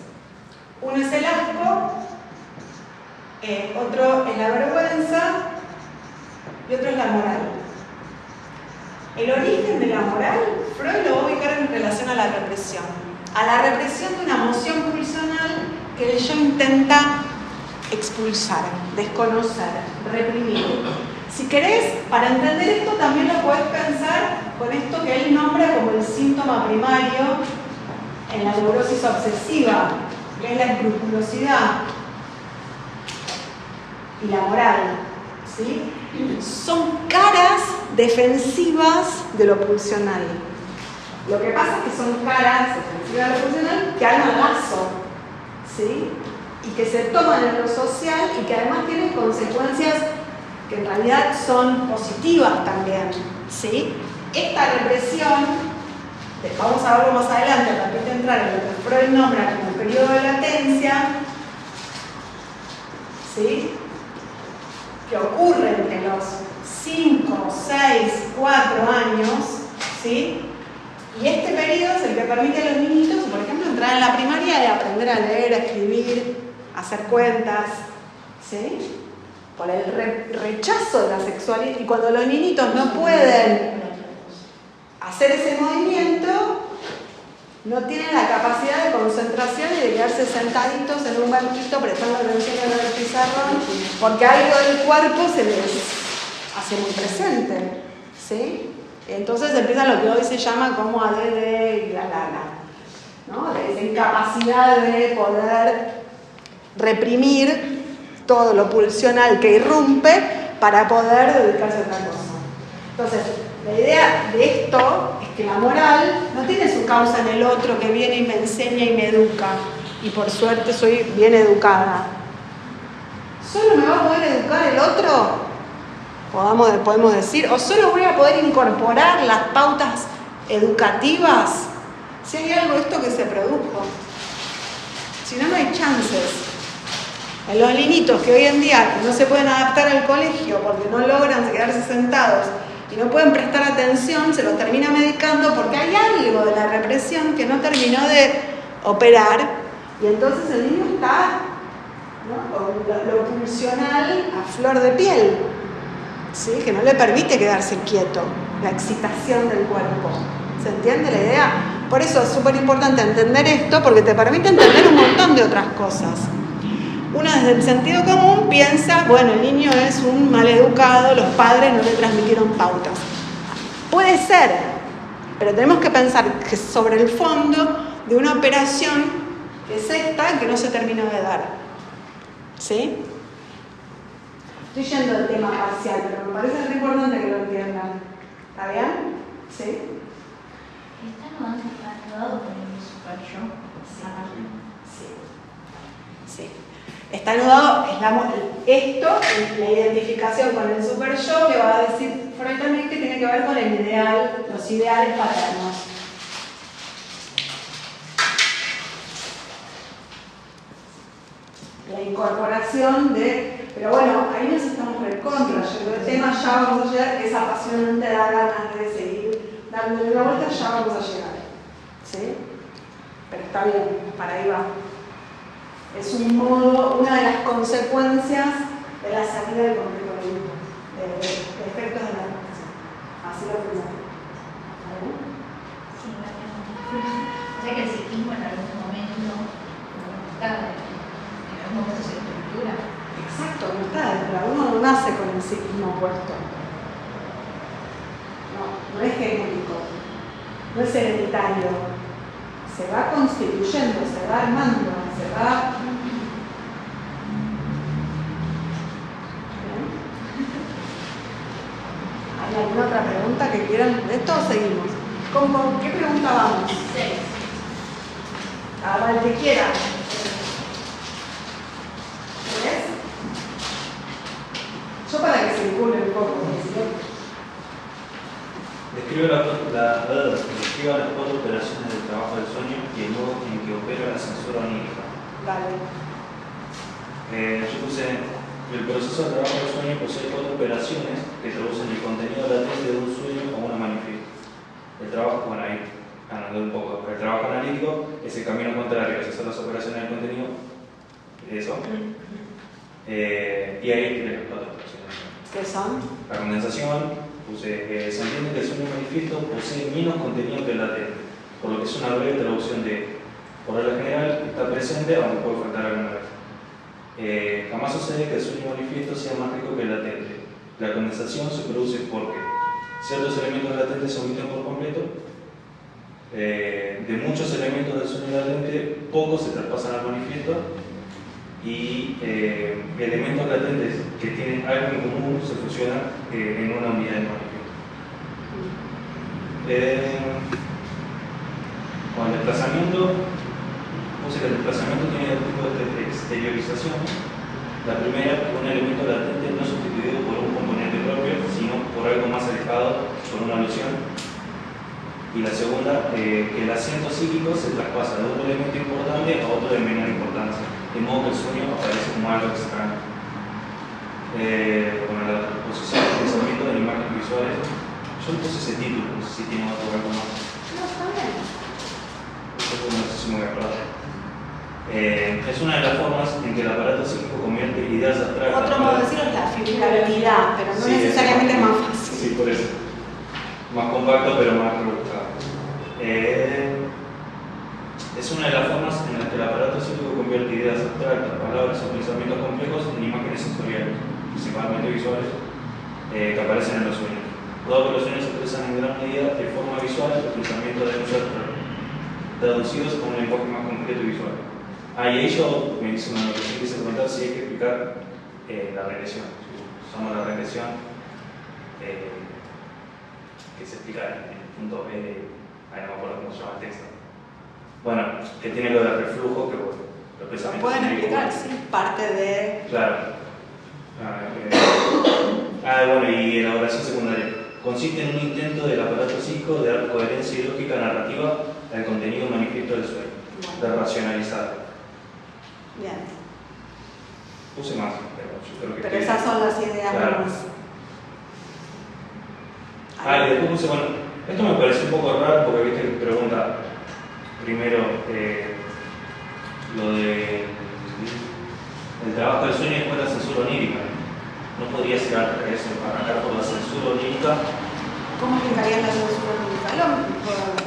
[SPEAKER 1] Uno es el asco, otro es la vergüenza y otro es la moral. El origen de la moral, Freud lo va a ubicar en relación a la represión. A la represión de una emoción pulsional que el yo intenta expulsar, desconocer, reprimir. Si querés, para entender esto también lo podés pensar con esto que él nombra como el síntoma primario en la neurosis obsesiva, que es la escrupulosidad y la moral. ¿Sí? Son caras defensivas de lo pulsional. Lo que pasa es que son caras defensivas de lo pulsional que han lazo, ¿sí? Y que se toman en lo social y que además tienen consecuencias que en realidad son positivas también, ¿sí? Esta represión, vamos a verlo más adelante, a partir de entrar en lo que Freud nombra como periodo de latencia, ¿sí?, que ocurre entre los 5, 6, 4 años, ¿sí? Y este periodo es el que permite a los niñitos, por ejemplo, entrar en la primaria y aprender a leer, a escribir, a hacer cuentas, ¿sí? Por el rechazo de la sexualidad. Y cuando los niñitos no pueden hacer ese movimiento, no tienen la capacidad de concentración y de quedarse sentaditos en un banquito prestando atención en el pizarrón, porque algo del cuerpo se les hace muy presente, ¿sí? Entonces empieza lo que hoy se llama como ADD y la, ¿no? De esa incapacidad de poder reprimir todo lo pulsional que irrumpe para poder dedicarse a otra cosa. Entonces, la idea de esto es que la moral no tiene su causa en el otro que viene y me enseña y me educa. Y por suerte soy bien educada. ¿Solo me va a poder educar el otro? Podemos decir, o solo voy a poder incorporar las pautas educativas si hay algo de esto que se produjo. Si no, no hay chances. En los niñitos que hoy en día no se pueden adaptar al colegio porque no logran quedarse sentados y no pueden prestar atención, se los termina medicando porque hay algo de la represión que no terminó de operar y entonces el niño está, ¿no?, con lo pulsional a flor de piel, ¿sí?, que no le permite quedarse quieto, la excitación del cuerpo. ¿Se entiende la idea? Por eso es súper importante entender esto porque te permite entender un montón de otras cosas. Uno desde el sentido común piensa, bueno, el niño es un maleducado, los padres no le transmitieron pautas. Puede ser, pero tenemos que pensar que sobre el fondo de una operación que es esta, que no se terminó de dar. ¿Sí? Estoy yendo al tema parcial, pero me parece muy importante que lo entiendan. ¿Está bien? ¿Sí?
[SPEAKER 7] ¿Está anudado por el super yo?
[SPEAKER 1] Sí. Está anudado, esto es la identificación con el super yo, que va a decir Freud también que tiene que ver con el ideal, los ideales paternos. La incorporación de... Pero bueno, ahí nos estamos recontra. Yo el tema ya vamos a llegar, es apasionante, da ganas de seguir dándole una vuelta, ya vamos a llegar. ¿Sí? Pero está bien, para ahí va. Es un modo, una de las consecuencias de la salida del complejo de efectos de la relación. Así lo pensamos.
[SPEAKER 7] Sí, o sea que el psiquismo en algún momento está, en algún momento se estructura.
[SPEAKER 1] Exacto, no está, pero uno no nace con el psiquismo puesto. No es genético, no es hereditario. Se va constituyendo, se va armando, se va... ¿Hay alguna otra pregunta que quieran? De esto seguimos. ¿Con qué pregunta vamos?
[SPEAKER 3] 6.
[SPEAKER 1] A ver, el que quiera. ¿Ves? Yo para que se vincule un poco,
[SPEAKER 5] Describa las 4 operaciones del trabajo del sueño y el modo en que opera la censura onírica.
[SPEAKER 1] Vale.
[SPEAKER 5] Yo puse, el proceso de trabajo del sueño posee 4 operaciones que traducen el contenido latente de un sueño como una manifiesto. El trabajo, bueno, ahí, hablando un poco, el trabajo analítico es el camino contrario, esas son las operaciones del contenido, eso. Y ahí tiene las 4 operaciones.
[SPEAKER 1] ¿Qué son?
[SPEAKER 5] La condensación. Se entiende que el sueño manifiesto posee menos contenido que el latente, por lo que es una breve traducción de, por regla general, está presente aunque puede faltar alguna vez. Jamás sucede que el sueño manifiesto sea más rico que el latente. La condensación se produce porque ciertos elementos latentes se omiten por completo. De muchos elementos del sueño latente, pocos se traspasan al manifiesto. Y elementos latentes que tienen algo en común se fusionan en una unidad de manifiesto. Con el desplazamiento, puse que el desplazamiento tiene dos tipos de exteriorizaciones. La primera, un elemento latente no sustituido por un componente propio, sino por algo más alejado, por una alusión. Y la segunda, que el acento psíquico se traspasa de un elemento importante a otro de menor importancia, de modo que el sueño aparece como algo extraño. Bueno, la posición de pensamiento de imágenes visuales, yo le puse ese título, no sé si tiene otro algo más.
[SPEAKER 1] No, está bien.
[SPEAKER 5] No sé si me voy a acordar. Es una de las formas en que el aparato psíquico convierte ideas abstractas.
[SPEAKER 1] Otro modo de decirlo es la figurabilidad, pero no
[SPEAKER 5] Sí,
[SPEAKER 1] necesariamente es más fácil.
[SPEAKER 5] Sí, por eso. Más compacto, pero más rebuscado. Es una de las formas en las que el aparato psíquico convierte ideas abstractas, palabras o pensamientos complejos en imágenes sensoriales, principalmente visuales, que aparecen en los sueños. Dado que los sueños se expresan en gran medida de forma visual, los pensamientos deben ser traducidos con un lenguaje más concreto y visual. Y ahí yo me hice una anotación que quise preguntar si hay que explicar la regresión. Si usamos la regresión, que se explica en el punto B de, ahí no me acuerdo cómo se llama el texto. Bueno, que tiene lo del reflujo, que bueno, los pensamientos...
[SPEAKER 1] Pueden explicar, sí, parte de...
[SPEAKER 5] Claro. Bueno, y elaboración secundaria. Consiste en un intento del aparato psíquico de dar coherencia y lógica narrativa al contenido manifiesto del sueño, de racionalizar.
[SPEAKER 1] Bien.
[SPEAKER 5] Puse más, pero yo creo que...
[SPEAKER 1] Pero esas son las ideas
[SPEAKER 5] claro.
[SPEAKER 1] más...
[SPEAKER 5] Y después puse, bueno, esto me parece un poco raro porque viste que pregunta primero lo de el trabajo del sueño y después la censura onírica. No podría ser al revés, arrancar por la censura onírica.
[SPEAKER 1] ¿Cómo explicarías la censura onírica?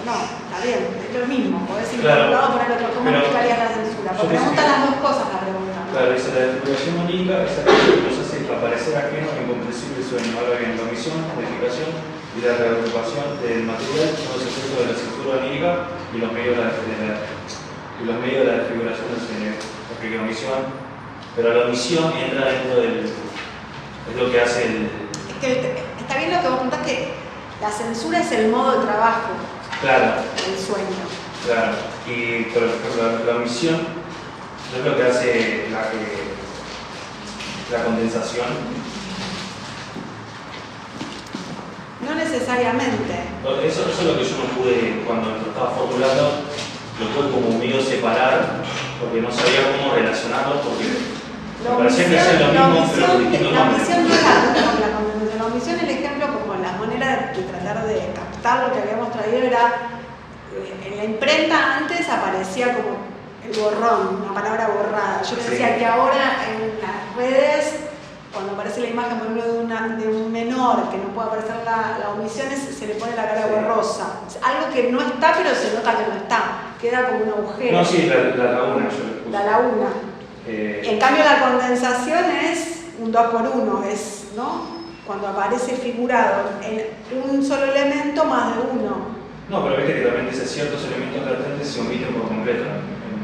[SPEAKER 1] No, está bien, es lo mismo, podés ir
[SPEAKER 5] Claro,
[SPEAKER 1] por un lado o por el otro. ¿Cómo explicarías la censura? Porque preguntan las dos cosas la pregunta.
[SPEAKER 5] Claro, dice la desfiguración onírica es aquello que nos hace aparecer ajeno e incomprensible el sueño. Ahora bien, la omisión, modificación y y la reagrupación del material son los efectos de la estructura anímica y los medios de la desfiguración del sueño. Porque la omisión, pero la omisión entra dentro del. Es lo que hace el.
[SPEAKER 1] Es que está bien lo que vos preguntás, que la censura es el modo de trabajo.
[SPEAKER 5] Claro.
[SPEAKER 1] Del sueño.
[SPEAKER 5] Claro. Y por ejemplo, la omisión es lo que hace la condensación.
[SPEAKER 1] No necesariamente.
[SPEAKER 5] Eso es lo que yo no pude, cuando lo estaba formulando, lo pude como medio separar, porque no sabía cómo relacionarlo, porque me parecía que hacían lo mismo, pero con distintos
[SPEAKER 1] La
[SPEAKER 5] nombres.
[SPEAKER 1] omisión no es la condensación. La omisión, el ejemplo, como la manera de tratar de captar lo que habíamos traído era, en la imprenta antes aparecía como el borrón, una palabra borrada. Yo les decía que ahora en las redes, cuando aparece la imagen, por ejemplo, de un menor que no puede aparecer la omisión, se le pone la cara borrosa. Es algo que no está, pero se nota que no está. Queda como un agujero.
[SPEAKER 5] No, sí, la laguna yo le puse.
[SPEAKER 1] La laguna. En cambio, la condensación es un 2 por 1, es, ¿no? Cuando aparece figurado en un solo elemento más de uno.
[SPEAKER 5] No, pero viste que también dice ciertos elementos latentes se omiten por completo.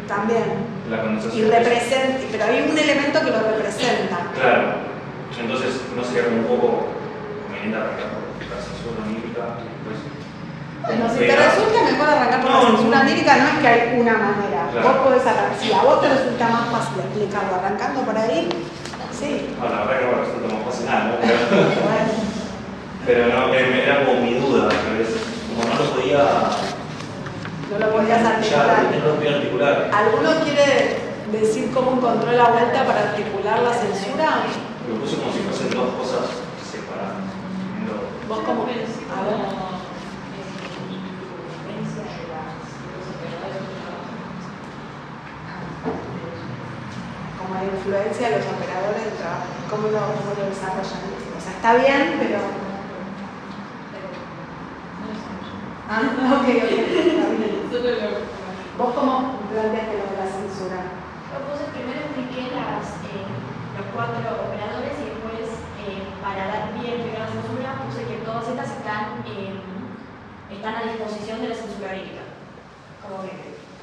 [SPEAKER 1] También.
[SPEAKER 5] La condensación.
[SPEAKER 1] Y representa, pero hay un elemento que lo representa.
[SPEAKER 5] Claro. Entonces, no sería como un poco conveniente arrancar por la censura anímica y después.
[SPEAKER 1] Bueno, si te resulta mejor arrancar por la censura anímica, no es que hay una manera.
[SPEAKER 5] Claro.
[SPEAKER 1] Vos podés arrancar. Si a vos te resulta más fácil explicarlo arrancando por ahí, sí.
[SPEAKER 5] No, la verdad que no me resulta más fácil nada, ¿no?
[SPEAKER 1] Bueno.
[SPEAKER 5] Pero no, era como mi duda, pero como no lo podía.
[SPEAKER 1] No lo podías articular.
[SPEAKER 5] Ya, no lo podía articular.
[SPEAKER 1] ¿Alguno quiere decir cómo encontró la vuelta para articular la censura?
[SPEAKER 5] Lo puse como si fuesen dos cosas separadas.
[SPEAKER 1] ¿Vos cómo? A ver. Como la influencia de los operadores del trabajo. ¿Cómo lo desarrollan? O sea, está bien, pero... ok. ¿Vos cómo planteaste lo de la censura?
[SPEAKER 3] Yo puse, primero expliqué los 4 operadores y después, para dar pie a la censura, puse que todas estas están a disposición de la censura anímica. Como que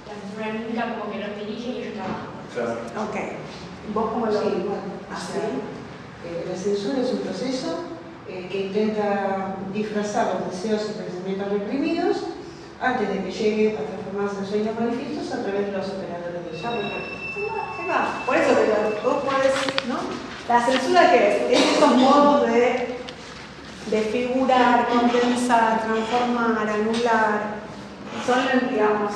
[SPEAKER 3] la censura anímica como que los dirige y ellos trabajan.
[SPEAKER 5] Claro.
[SPEAKER 1] Ok. ¿Vos cómo lo
[SPEAKER 8] Sí, bueno, la censura es un proceso que intenta disfrazar los deseos y pensamientos reprimidos antes de que llegue a transformarse en sueños manifiestos a través de los operadores del sueño.
[SPEAKER 1] Ahí va. Por eso vos podés, ¿no? ¿La censura qué es? Es esos modos de figurar, condensar, transformar, anular. Son, digamos,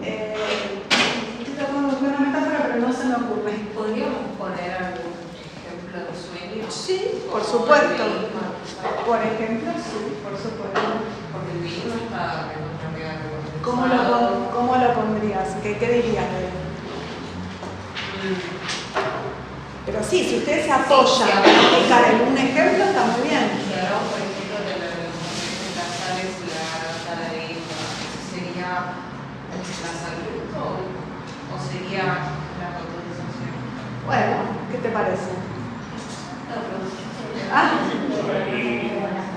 [SPEAKER 1] estoy tratando de buscar una metáfora, pero no se me ocurre.
[SPEAKER 10] ¿Podríamos poner algún ejemplo de sueño?
[SPEAKER 1] Sí, por supuesto. Por ejemplo, sí, por supuesto.
[SPEAKER 10] Porque el vino está en otra medida de
[SPEAKER 1] ¿Cómo lo pondrías? ¿Qué dirías de él? Pero sí, si ustedes se apoyan a explicar en un ejemplo, está muy bien.
[SPEAKER 10] Si hablamos, por ejemplo, de la relación de las sales y la sala de hija, ¿sería la salud o sería la condensación?
[SPEAKER 1] Bueno, ¿qué te parece? Ah,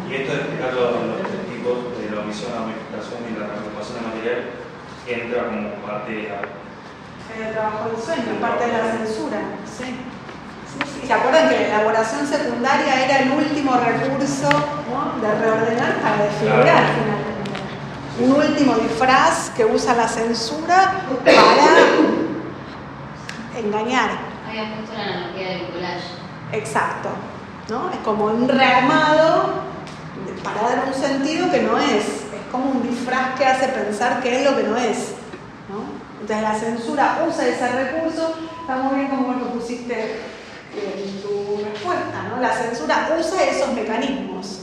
[SPEAKER 5] Y esto de explicar los tres tipos de la omisión, la modificación y la reagrupación de material entra como parte de
[SPEAKER 1] el trabajo del sueño, parte de la censura. Sí. Sí. ¿Se acuerdan que la elaboración secundaria era el último recurso, ¿no?, de reordenar para desfigurar finalmente? Un último disfraz que usa la censura para engañar.
[SPEAKER 4] Había puesto la analogía del collage.
[SPEAKER 1] Exacto, ¿no? Es como un rearmado para dar un sentido que no es. Es como un disfraz que hace pensar que es lo que no es, ¿no? Entonces la censura usa ese recurso. Está muy bien como lo pusiste en tu respuesta, ¿no? La censura usa esos mecanismos,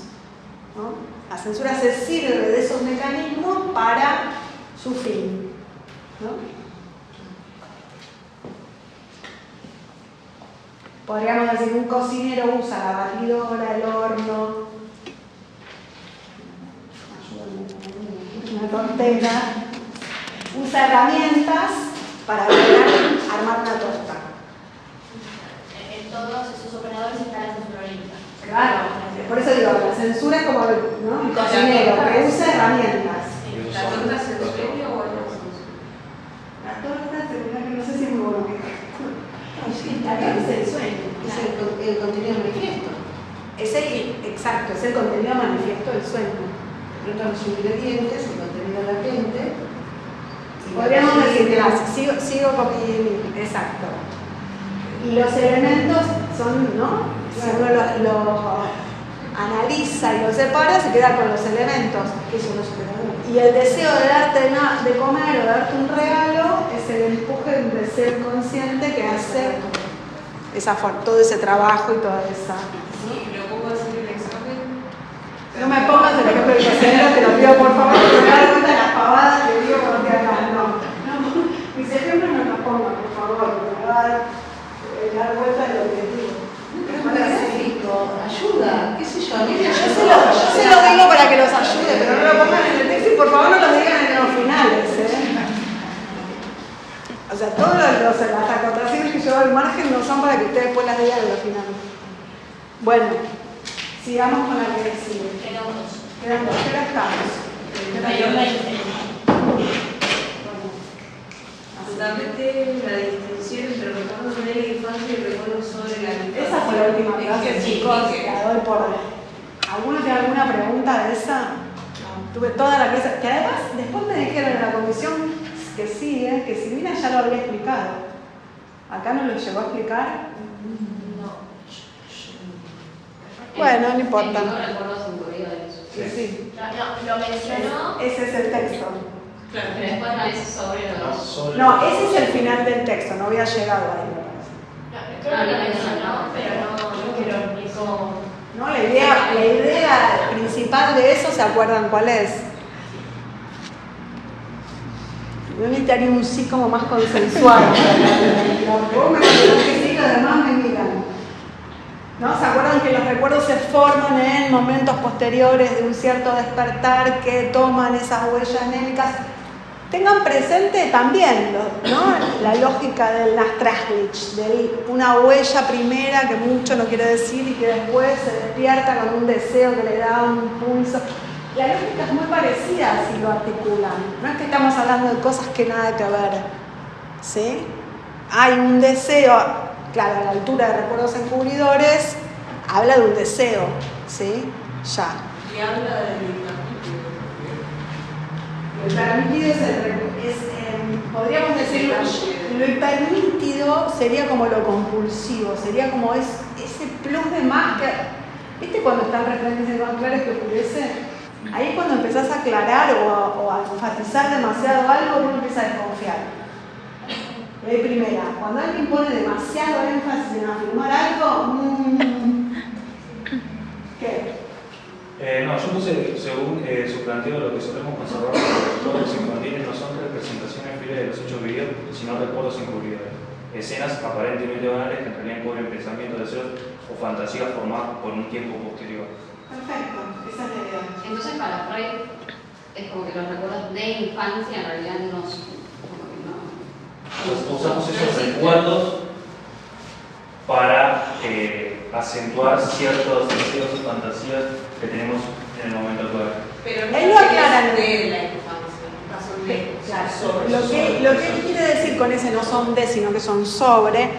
[SPEAKER 1] ¿no? La censura se sirve de esos mecanismos para su fin, ¿no? Podríamos decir, un cocinero usa la batidora, el horno, una tortera, usa herramientas para lograr armar una torta.
[SPEAKER 3] En todos esos operadores está la censura anímica.
[SPEAKER 1] Claro, por eso digo, la censura es como ¿no? el cocinero, que usa herramientas.
[SPEAKER 2] ¿La torta es el sueño o es la censura?
[SPEAKER 1] La torta, no sé si es muy bueno.
[SPEAKER 8] La torta es el sueño, es el contenido manifiesto.
[SPEAKER 1] Exacto, es el contenido manifiesto del sueño.
[SPEAKER 8] De pronto los ingredientes, el contenido latente.
[SPEAKER 1] Podríamos decir, sigo con mi. Exacto. Y los elementos son, ¿no? Si uno lo analiza y lo separa, se queda con los elementos.
[SPEAKER 8] ¿Qué son los operadores?
[SPEAKER 1] Y el deseo de darte de comer o de darte un regalo es el empuje de un deseo consciente que hace todo ese trabajo y toda esa.
[SPEAKER 2] Sí, pero ¿cómo hacer el examen?
[SPEAKER 1] No me pongas el ejemplo del cocinero, te lo pido por favor, porque me das cuenta de las pavadas que digo por ti acá. No, mis ejemplos no los pongas, por favor, porque me va a dar vuelta de lo que digo.
[SPEAKER 8] Pero es gráfico, ayuda, qué sé yo, a mí me
[SPEAKER 1] Yo
[SPEAKER 8] ayuda.
[SPEAKER 1] se lo digo para que los ayude, pero no lo pongan en el texto y por favor no lo digan en los finales. O sea, todas las acotaciones que llevo al margen no son para que ustedes después las digan en los finales. Bueno, sigamos con la que sigue.
[SPEAKER 3] Quedan dos.
[SPEAKER 1] ¿Qué hora estamos?
[SPEAKER 3] Mayor 20.
[SPEAKER 2] Absolutamente la distinción entre recuerdos de la infancia y recuerdos sobre la infancia.
[SPEAKER 1] Esa fue la última clase, chicos, que la doy por. ¿Alguno tiene alguna pregunta de esa? No. Tuve toda la clase. Que además, después me dijeron en la comisión que sigue, que Silvina ya lo había explicado. ¿Acá no lo llegó a explicar? Bueno, no importa.
[SPEAKER 4] No recuerdo seguridad de eso.
[SPEAKER 1] Sí.
[SPEAKER 3] No, lo mencionó.
[SPEAKER 1] Ese es el texto.
[SPEAKER 2] Claro,
[SPEAKER 4] Pero después aparece sobre los...
[SPEAKER 1] No, ese es el final del texto, no había llegado ahí.
[SPEAKER 3] Creo que lo mencionó, pero no lo explicó.
[SPEAKER 1] No, la idea principal de eso, ¿se acuerdan cuál es? Yo necesitaría un sí como más consensuado. Vos me dijeron que sí, los demás me miran. ¿No? ¿Se acuerdan que los recuerdos se forman en momentos posteriores de un cierto despertar que toman esas huellas anémicas? Tengan presente también, ¿no? La lógica del Nastrajlich, de una huella primera que mucho no quiere decir y que después se despierta con un deseo que le da un impulso. La lógica es muy parecida si lo articulan. No es que estamos hablando de cosas que nada que ver, ¿sí? Hay un deseo, claro, a la altura de recuerdos encubridores, habla de un deseo, ¿sí? Ya.
[SPEAKER 2] y habla del
[SPEAKER 1] Lo permitido podríamos decir, lo impermitido sería como lo compulsivo, sería como ese plus de más que, ¿viste cuando están referencias más claras que oscurece? Ahí cuando empezás a aclarar o a enfatizar demasiado algo, uno empieza a desconfiar. Primera, cuando alguien pone demasiado énfasis en afirmar algo, ¿qué?
[SPEAKER 5] No, yo puse, según su planteo, lo que solemos conservar los recuerdos infantiles no son representaciones fieles de los hechos vividos, sino recuerdos encubridores. Escenas aparentemente banales que en realidad encubren pensamientos, deseos o fantasías formadas por un tiempo posterior.
[SPEAKER 1] Perfecto, esa es la idea.
[SPEAKER 4] Entonces para Freud es como que los recuerdos de infancia en realidad no son...
[SPEAKER 5] Usamos esos recuerdos para acentuar ciertos deseos y fantasías que tenemos en el momento actual.
[SPEAKER 2] Pero no
[SPEAKER 1] Él lo aclara
[SPEAKER 2] de la infancia, no son de,
[SPEAKER 1] Claro,
[SPEAKER 2] sobre.
[SPEAKER 1] lo que él quiere decir con ese no son de, sino que son sobre,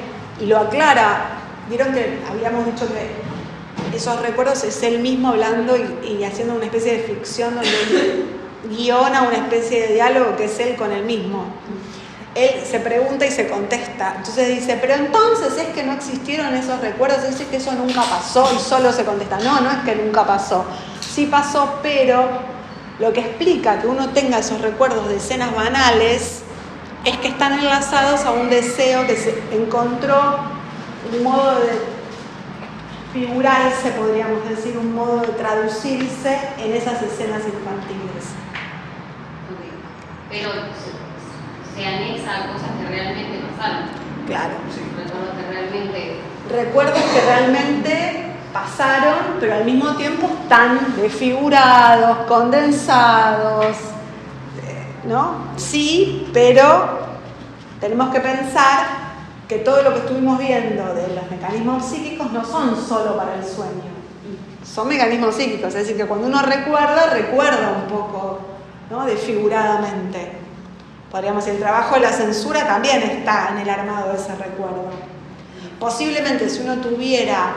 [SPEAKER 1] y lo aclara. Vieron que habíamos dicho que esos recuerdos es él mismo hablando y haciendo una especie de ficción donde él guiona una especie de diálogo que es él con él mismo. Él se pregunta y se contesta. Entonces dice, pero entonces es que no existieron esos recuerdos, dice que eso nunca pasó y solo se contesta. No, no es que nunca pasó. Sí pasó, pero lo que explica que uno tenga esos recuerdos de escenas banales es que están enlazados a un deseo que se encontró, un modo de figurarse, podríamos decir, un modo de traducirse en esas escenas infantiles.
[SPEAKER 4] Pero se anexa a cosas que realmente pasaron.
[SPEAKER 1] Claro.
[SPEAKER 4] Recuerdos que realmente
[SPEAKER 1] pasaron, pero al mismo tiempo están desfigurados, condensados, ¿no? Sí, pero tenemos que pensar que todo lo que estuvimos viendo de los mecanismos psíquicos no son solo para el sueño. son mecanismos psíquicos, es decir, que cuando uno recuerda un poco, ¿no? Desfiguradamente. Podríamos decir, el trabajo de la censura también está en el armado de ese recuerdo. Posiblemente si uno tuviera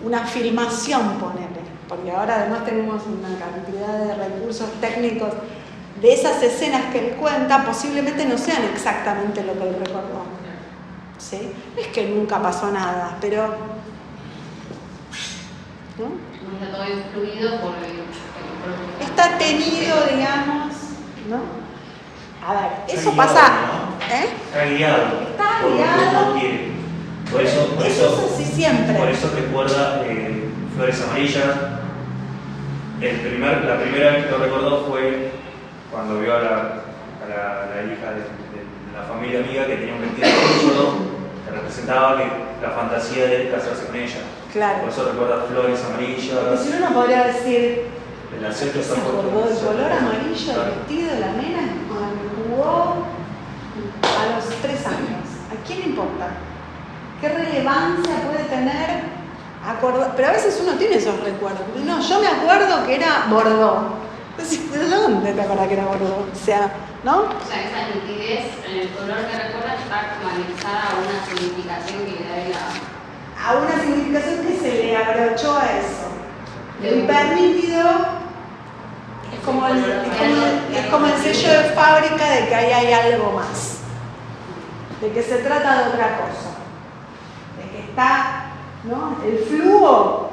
[SPEAKER 1] una filmación, ponele, porque ahora además tenemos una cantidad de recursos técnicos de esas escenas que él cuenta, posiblemente no sean exactamente lo que él recordó. ¿Sí? No es que nunca pasó nada, pero... ¿no?
[SPEAKER 4] No está todo influido por el
[SPEAKER 1] está tenido, digamos, ¿no? A ver, eso
[SPEAKER 5] Está
[SPEAKER 1] pasa...
[SPEAKER 5] guiado, ¿no?
[SPEAKER 1] ¿Eh?
[SPEAKER 5] Está guiado.
[SPEAKER 1] Está
[SPEAKER 5] por lo que
[SPEAKER 1] guiado.
[SPEAKER 5] uno quiere. Por eso
[SPEAKER 1] es así siempre.
[SPEAKER 5] Por eso recuerda Flores Amarillas. La primera vez que lo recordó fue cuando vio a la hija de la familia amiga que tenía un vestido rojo que representaba la fantasía de casarse con ella.
[SPEAKER 1] Claro.
[SPEAKER 5] Por eso recuerda Flores Amarillas.
[SPEAKER 1] Porque si uno no podría decir,
[SPEAKER 5] El acento
[SPEAKER 1] se
[SPEAKER 5] está
[SPEAKER 1] acordó del color amarillo del vestido de la nena cuando jugó a los 3 años. ¿A quién le importa? ¿Qué relevancia puede tener? Pero a veces uno tiene esos recuerdos. No, yo me acuerdo que era Bordeaux. ¿De dónde te acuerdas que era Bordeaux? O sea, ¿no?
[SPEAKER 4] O sea, esa nitidez en el color que recuerda está como anexada a una significación que le da
[SPEAKER 1] A una significación que se le abrochó a eso. Lo hipernítido es como el sello de fábrica de que ahí hay algo más. De que se trata de otra cosa. De que está, ¿no? El flujo,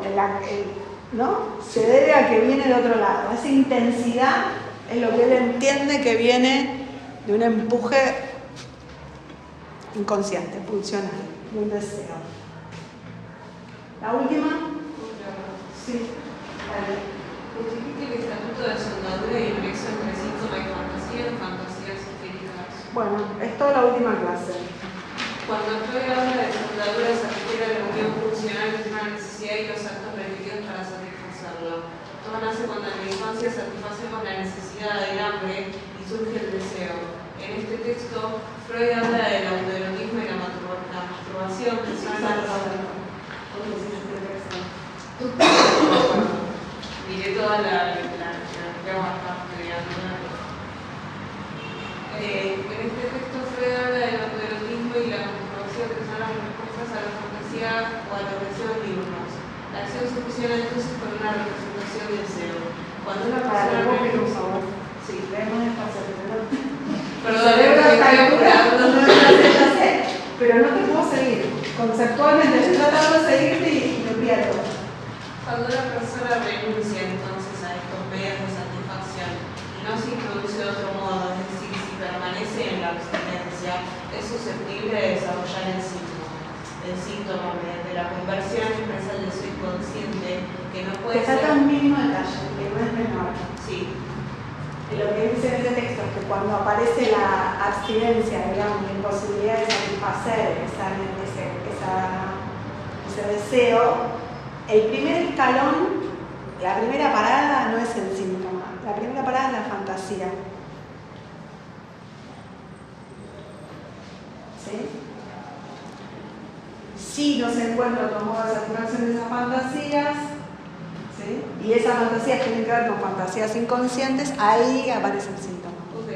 [SPEAKER 1] ¿no? Se debe a que viene de otro lado. Esa intensidad es lo que él entiende que viene de un empuje inconsciente, pulsional, de un deseo. ¿La última? Sí. Dale.
[SPEAKER 2] Justifique el estatuto de soldadura y el nexo entre síntoma y fantasía en fantasías histéricas.
[SPEAKER 1] Bueno, esto es la última clase.
[SPEAKER 2] Cuando Freud habla de soldadura se refiere a la unión funcional entre una necesidad y los actos repetidos para satisfacerlo. Todo nace cuando en la infancia satisfacemos la necesidad del hambre y surge el deseo. En este texto, Freud habla del autoerotismo y la masturbación, que son miré toda la que vamos a estar estudiando. En este texto Freud habla del autoerotismo y la masturbación, que son las respuestas a la fantasía o a los deseos diurnos. La acción se fusiona entonces con una representación de deseo. Cuando una persona... Sí,
[SPEAKER 1] leemos despacio,
[SPEAKER 2] perdón, me estoy apurando.
[SPEAKER 1] Pero no te puedo seguir. Conceptualmente estoy tratando de seguirte y me pierdo.
[SPEAKER 2] Cuando una persona renuncia entonces a estos medios de satisfacción y no se introduce de otro modo, es decir, si permanece en la abstinencia, es susceptible de desarrollar el síntoma. El síntoma, mediante la conversión, expresa el deseo inconsciente que no puede ser...
[SPEAKER 1] Te falta un mínimo detalle, que no es menor.
[SPEAKER 2] Sí.
[SPEAKER 1] Lo que dice en ese texto es que cuando aparece la abstinencia, digamos, la imposibilidad de satisfacer ese deseo, el primer escalón, la primera parada no es el síntoma, la primera parada es la fantasía. ¿Sí? Si no se encuentra otro modo de satisfacción de esas fantasías, ¿sí? Y esas fantasías tienen que ver con fantasías inconscientes, ahí aparece el síntoma.
[SPEAKER 2] Ok.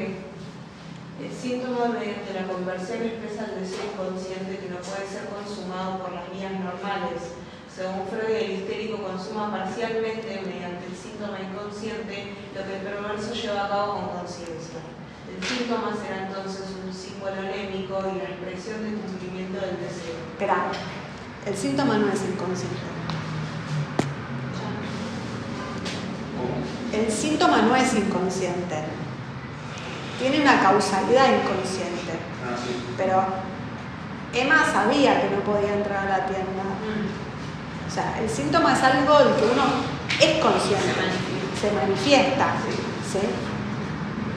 [SPEAKER 2] El síntoma mediante la conversión expresa el deseo inconsciente que no puede ser consumado por las vías normales. Según Freud, el histérico consuma parcialmente mediante el síntoma inconsciente lo que el perverso lleva a cabo con conciencia. El síntoma será entonces un símbolo anémico y la expresión del cumplimiento del deseo.
[SPEAKER 1] Espera, el síntoma no es inconsciente. El síntoma no es inconsciente. Tiene una causalidad inconsciente. Pero Emma sabía que no podía entrar a la tienda. O sea, el síntoma es algo del que uno es consciente, se manifiesta. ¿Sí?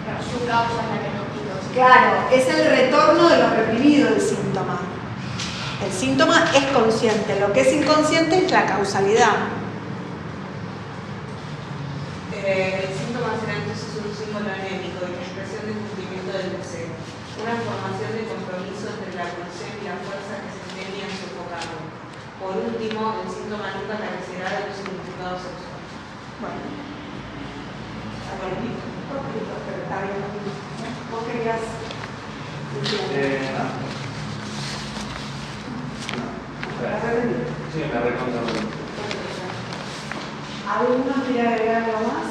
[SPEAKER 3] Pero su causa es la que no quitó.
[SPEAKER 1] Claro, es el retorno de lo reprimido del síntoma. El síntoma es consciente, lo que es inconsciente es la causalidad.
[SPEAKER 2] El síntoma será entonces un símbolo anémico y la expresión del cumplimiento del deseo. Una formación de compromiso entre la pulsión y la fuerza que se empeña en sofocarlo. Por último, el síntoma nunca carecerá de luz resultado sexual.
[SPEAKER 1] Bueno. Pero está bien. ¿Vos querías?
[SPEAKER 5] Sí, me recontra.
[SPEAKER 1] ¿Alguno quiere agregar algo más?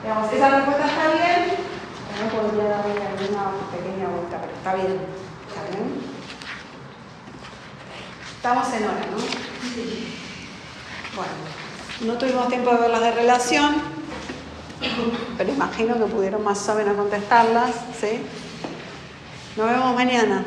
[SPEAKER 1] Digamos, esa respuesta está bien. No podría darle alguna pequeña vuelta, pero está bien. ¿Está bien? Estamos en hora, ¿no? Sí. Bueno, no tuvimos tiempo de ver las de relación, pero imagino que pudieron más o menos contestarlas, ¿sí? Nos vemos mañana.